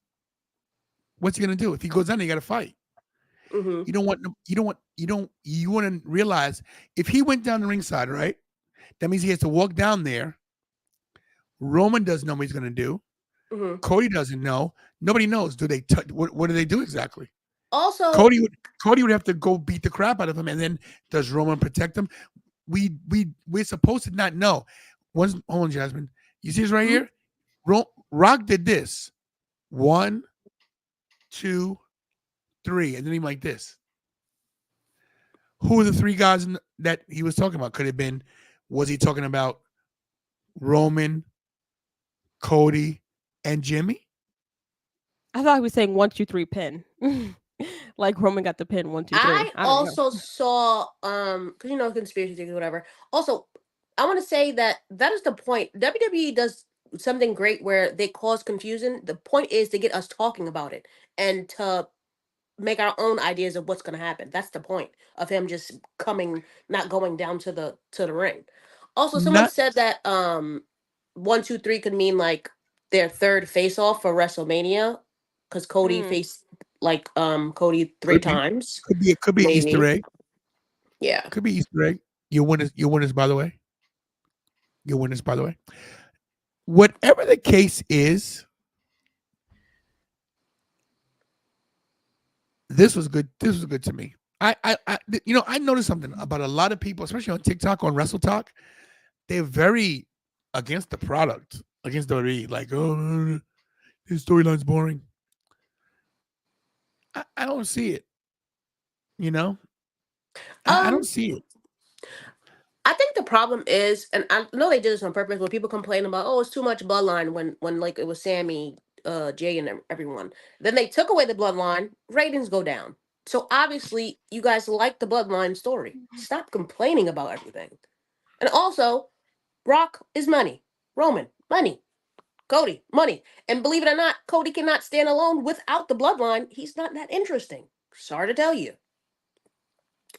What's he gonna do? If he goes down, he got to fight. Mm-hmm. You want to realize if he went down the ringside, right? That means he has to walk down there. Roman doesn't know what he's gonna do. Mm-hmm. Cody doesn't know. Nobody knows. Do they? What do they do exactly? Also, Cody would have to go beat the crap out of him, and then does Roman protect him? We're supposed to not know. Hold on, Jasmine. You see this right here? Rock did this. 1, 2, 3, and then he went like this. Who are the three guys that he was talking about? Could have been, was he talking about Roman, Cody, and Jimmy? I thought he was saying 1, 2, 3 pin. Like Roman got the pin 1, 2, 3. I also saw because conspiracy theories or whatever. Also, I want to say that is the point. WWE does something great where they cause confusion. The point is to get us talking about it and to make our own ideas of what's going to happen. That's the point of him just not going down to the ring. Also, someone said that 1, 2, 3 could mean like their third face off for WrestleMania because Cody faced Cody 3 times. Could be Easter egg. Yeah. Could be Easter egg. Your winners, by the way. Whatever the case is, this was good. This was good to me. I noticed something about a lot of people, especially on TikTok, on Wrestle Talk. They're very against the product, against WWE. Like, oh, his storyline's boring. I don't see it. I don't see it. I think the problem is, and I know they did this on purpose, when people complain about, oh, it's too much bloodline when like it was Sammy, Jay, and everyone. Then they took away the bloodline, ratings go down. So obviously, you guys like the bloodline story. Stop complaining about everything. And also, Rock is money. Roman, money. Cody, money. And believe it or not, Cody cannot stand alone without the bloodline. He's not that interesting. Sorry to tell you.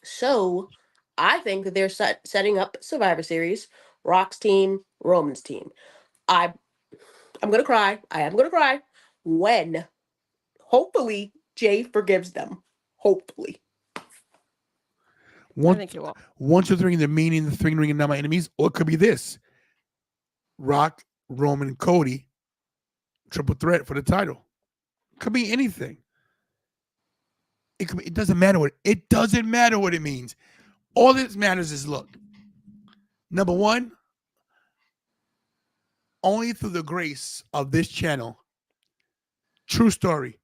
So, I think that they're setting up Survivor Series, Rock's team, Roman's team. I'm going to cry. I am going to cry when, hopefully, Jay forgives them. Hopefully. I think he will. 1, 2, 3 in the meaning, the 3 ring and not my enemies. Or it could be this. Rock, Roman, Cody, triple threat for the title. Could be anything. It doesn't matter what it means. All that matters is, look, number one, only through the grace of this channel, true story,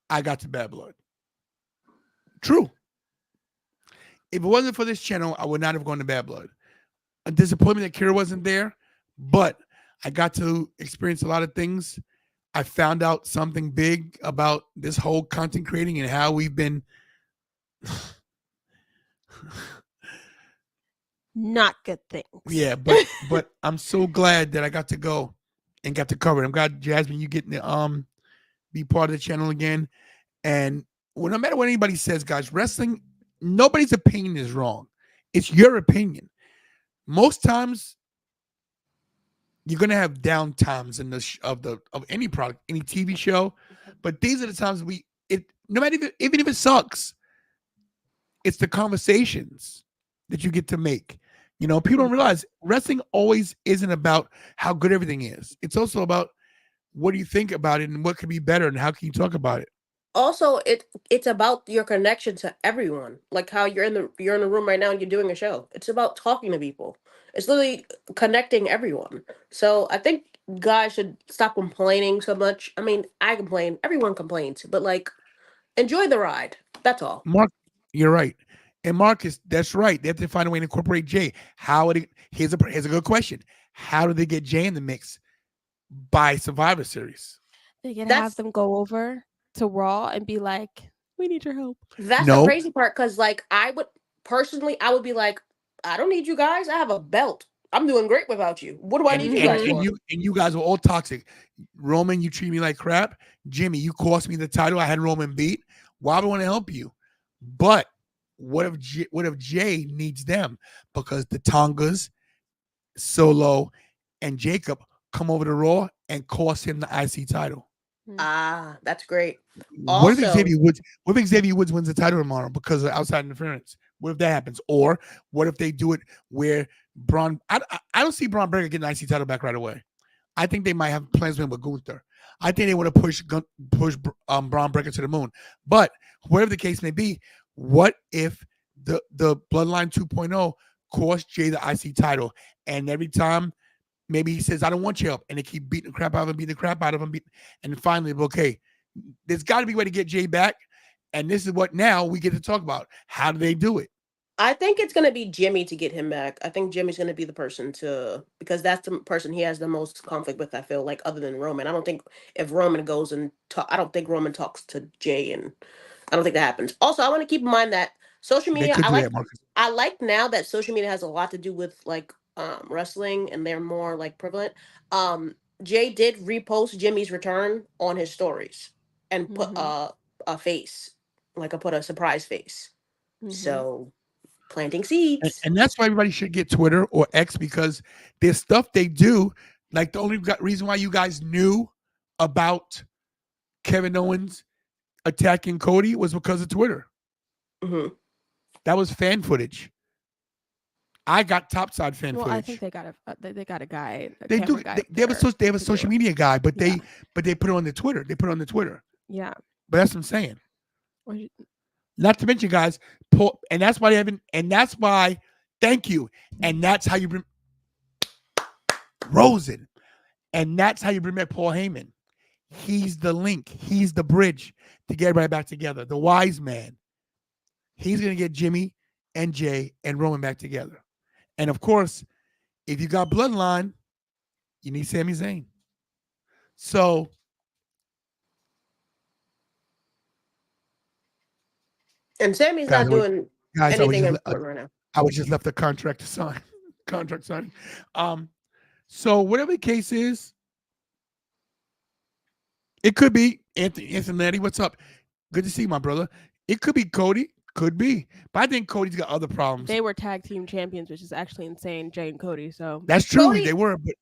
I got to Bad Blood. True. If it wasn't for this channel, I would not have gone to Bad Blood. A disappointment that Kira wasn't there, but I got to experience a lot of things. I found out something big about this whole content creating and how we've been not good things. Yeah, but I'm so glad that I got to go and got to cover it. I'm glad, Jasmine, you getting to be part of the channel again. And no matter what anybody says, guys, wrestling, nobody's opinion is wrong. It's your opinion. Most times, you're gonna have down times in of any product, any TV show. But these are the times no matter even if it sucks, it's the conversations that you get to make. People don't realize wrestling always isn't about how good everything is. It's also about what do you think about it and what could be better and how can you talk about it. Also, it's about your connection to everyone. Like how you're in the room right now and you're doing a show. It's about talking to people. It's literally connecting everyone. So I think guys should stop complaining so much. I mean, I complain. Everyone complains, but like, enjoy the ride. That's all. Mark, you're right. And Marcus, that's right. They have to find a way to incorporate Jay. Here's a good question. How do they get Jay in the mix? By Survivor Series. They can have them go over to Raw and be like, we need your help. That's the crazy part, because like I would be like, I don't need you guys. I have a belt. I'm doing great without you. What do I need you guys for? And you guys were all toxic. Roman, you treat me like crap. Jimmy, you cost me the title. I had Roman beat. Why would I want to help you? But what if Jay needs them? Because the Tongas, Solo, and Jacob come over to Raw and cost him the IC title. Ah, that's great. What if Also, Xavier Woods wins the title tomorrow because of outside interference? What if that happens? Or what if they do it where Braun? I don't see Braun Breaker getting the IC title back right away. I think they might have plans with Gunther. I think they want to push Braun Breaker to the moon. But whatever the case may be, what if the Bloodline 2.0 cost Jay the IC title, and every time maybe he says, "I don't want your help," and they keep beating the crap out of him, and finally, okay, there's got to be a way to get Jay back, and this is what now we get to talk about. How do they do it? I think it's going to be Jimmy to get him back. I think Jimmy's going to be the person because that's the person he has the most conflict with, I feel like, other than Roman. I don't think if Roman goes and I don't think Roman talks to Jay, and I don't think that happens. Also, I want to keep in mind that social media, I like now that social media has a lot to do with like wrestling, and they're more like prevalent. Jay did repost Jimmy's return on his stories and put a face, put a surprise face. So planting seeds. And that's why everybody should get Twitter or X, because there's stuff they do. Like the only reason why you guys knew about Kevin Owens attacking Cody was because of Twitter. Mm-hmm. That was fan footage. I got topside fan footage. I think they got a guy. They do. They have a social media guy, but they put it on the Twitter. They put it on the Twitter. Yeah. But that's what I'm saying. Not to mention, guys, Paul, and that's why they haven't. And that's why, thank you. And that's how you bring Rosen. And that's how you bring back Paul Heyman. He's the link. He's the bridge to get everybody back together. The wise man. He's going to get Jimmy and Jay and Roman back together. And of course, if you got Bloodline, you need Sami Zayn. So, and Sammy's not doing anything important right now. I was just left a contract to sign. Contract signing. So whatever the case is, it could be Anthony. What's up? Good to see you, my brother. It could be Cody. Could be. But I think Cody's got other problems. They were tag team champions, which is actually insane, Jay and Cody. So that's true. They were, but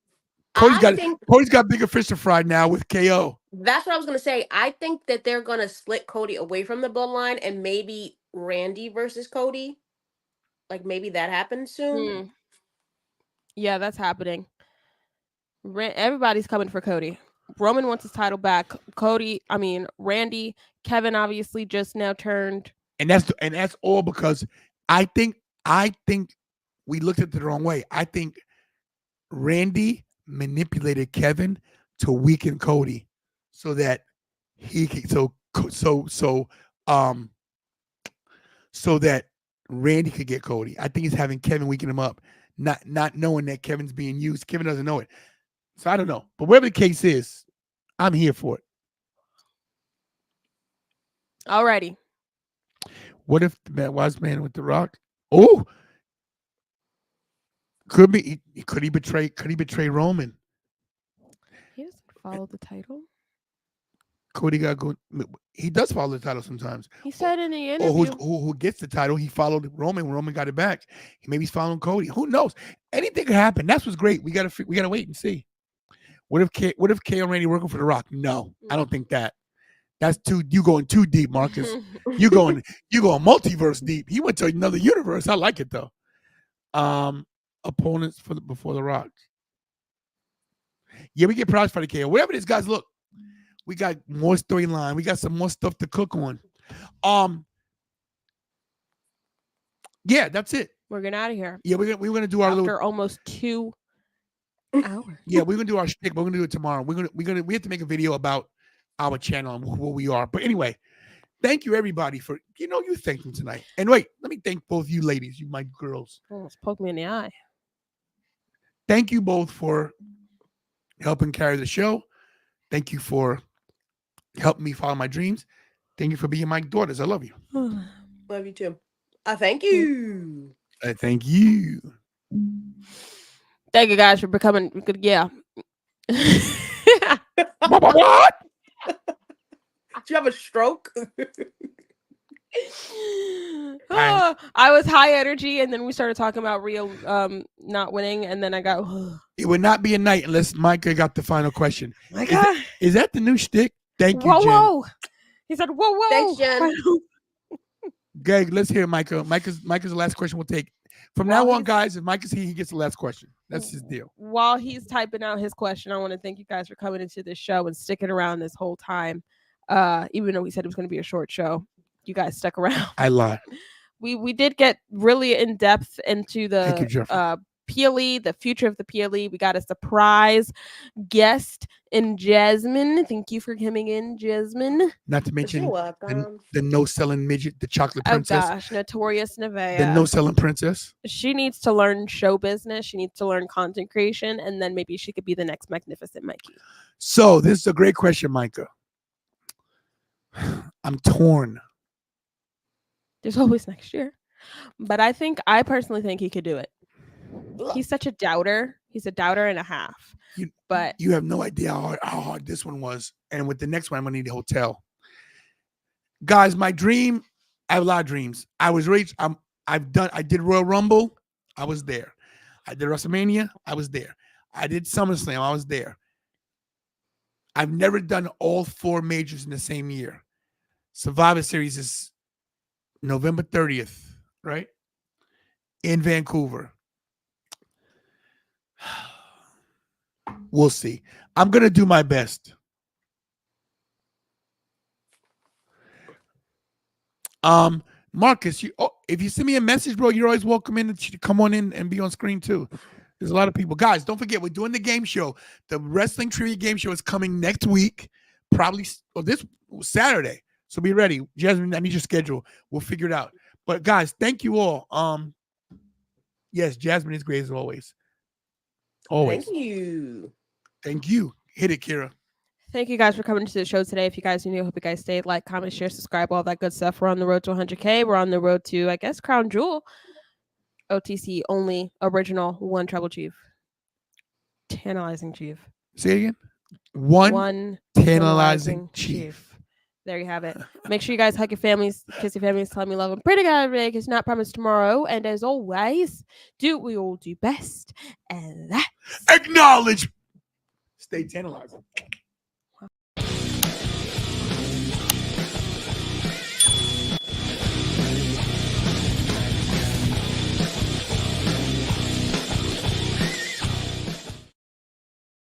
Cody's got bigger fish to fry now with KO. That's what I was gonna say. I think that they're gonna split Cody away from the Bloodline, and maybe Randy versus Cody. Like maybe that happens soon. Yeah, that's happening. Everybody's coming for Cody. Roman wants his title back. Randy, Kevin obviously just now turned. And that's all because I think we looked at it the wrong way. I think Randy manipulated Kevin to weaken Cody so that he could so that Randy could get Cody. I think he's having Kevin weaken him up, not knowing that Kevin's being used. Kevin doesn't know it. So I don't know. But whatever the case is, I'm here for it. Alrighty. What if the wise man with the rock? Oh, could be. Could he betray Roman? He doesn't follow the title. Cody got go. He does follow the title sometimes. He said in the interview. Or who gets the title? He followed Roman when Roman got it back. Maybe he's following Cody. Who knows? Anything could happen. That's what's great. We gotta wait and see. What if KO and Randy working for the Rock? No, I don't think that. That's you going too deep, Marcus. you going multiverse deep. He went to another universe. I like it though. Opponents before the Rock. Yeah, we get prize for the KO. Whatever it is, guys. Look, we got more storyline. We got some more stuff to cook on. Yeah, that's it. We're getting out of here. Yeah, we're gonna do our after almost 2 hours. Yeah, we're gonna do our shtick. We're gonna do it tomorrow. We have to make a video about our channel and who we are. But anyway, thank you everybody for you thanking tonight. And wait, let me thank both you ladies, you my girls. Almost poked me in the eye. Thank you both for helping carry the show. Thank you for helping me follow my dreams. Thank you for being my daughters. I love you. Love you too. I thank you. I thank you. Thank you guys for becoming. Yeah. What? Did you have a stroke? Oh, I was high energy, and then we started talking about Rio not winning, and then I got. It would not be a night unless Micah got the final question. Micah, Is that the new shtick? Thank you, whoa, Jen. whoa. He said, "Whoa, whoa." Thanks, Jen. Greg, let's hear Micah. Micah's the last question we'll take. From While now on, he's- guys, if Micah's here, he gets the last question. That's his deal. While he's typing out his question, I want to thank you guys for coming into this show and sticking around this whole time. Even though we said it was going to be a short show, you guys stuck around. I lied. We did get really in depth into Thank you, the Jeffrey. PLE, the future of the PLE. We got a surprise guest in Jasmine. Thank you for coming in, Jasmine. Not to mention You're welcome. the no-selling midget, the chocolate princess, Oh gosh, Notorious Nevaeh. the no-selling princess. She needs to learn show business. She needs to learn content creation, and then maybe she could be the next Magnificent Mikey. So this is a great question, Micah. I'm torn. There's always next year, but I personally think he could do it. He's such a doubter. He's a doubter and a half. But You have no idea how hard this one was. And with the next one, I'm gonna need a hotel. Guys, my dream, I have a lot of dreams. I did Royal Rumble, I was there. I did WrestleMania, I was there. I did SummerSlam, I was there. I've never done all 4 majors in the same year. Survivor Series is November 30th, right? In Vancouver. We'll see. I'm going to do my best. Marcus, if you send me a message, bro, you're always welcome in to come on in and be on screen too. There's a lot of people. Guys, don't forget, we're doing the game show. The Wrestling Trivia Game Show is coming next week, probably this Saturday. So be ready. Jasmine, I need your schedule. We'll figure it out. But guys, thank you all. Yes, Jasmine is great as always. Always. Thank you. Thank you. Hit it, Kira. thank you guys for coming to the show today. If you guys are new, I hope you guys stay, like, comment, share, subscribe, all that good stuff. We're on the road to 100K. We're on the road to, I guess, Crown Jewel. OTC only, original, one Treble Chief. Tantalizing Chief. Say it again. One tantalizing chief. There you have it. Make sure you guys hug your families, kiss your families, tell them you love them. Pray to God every day, because not promised tomorrow. And as always, do what we all do best. And that's Acknowledge. Stay tantalizing.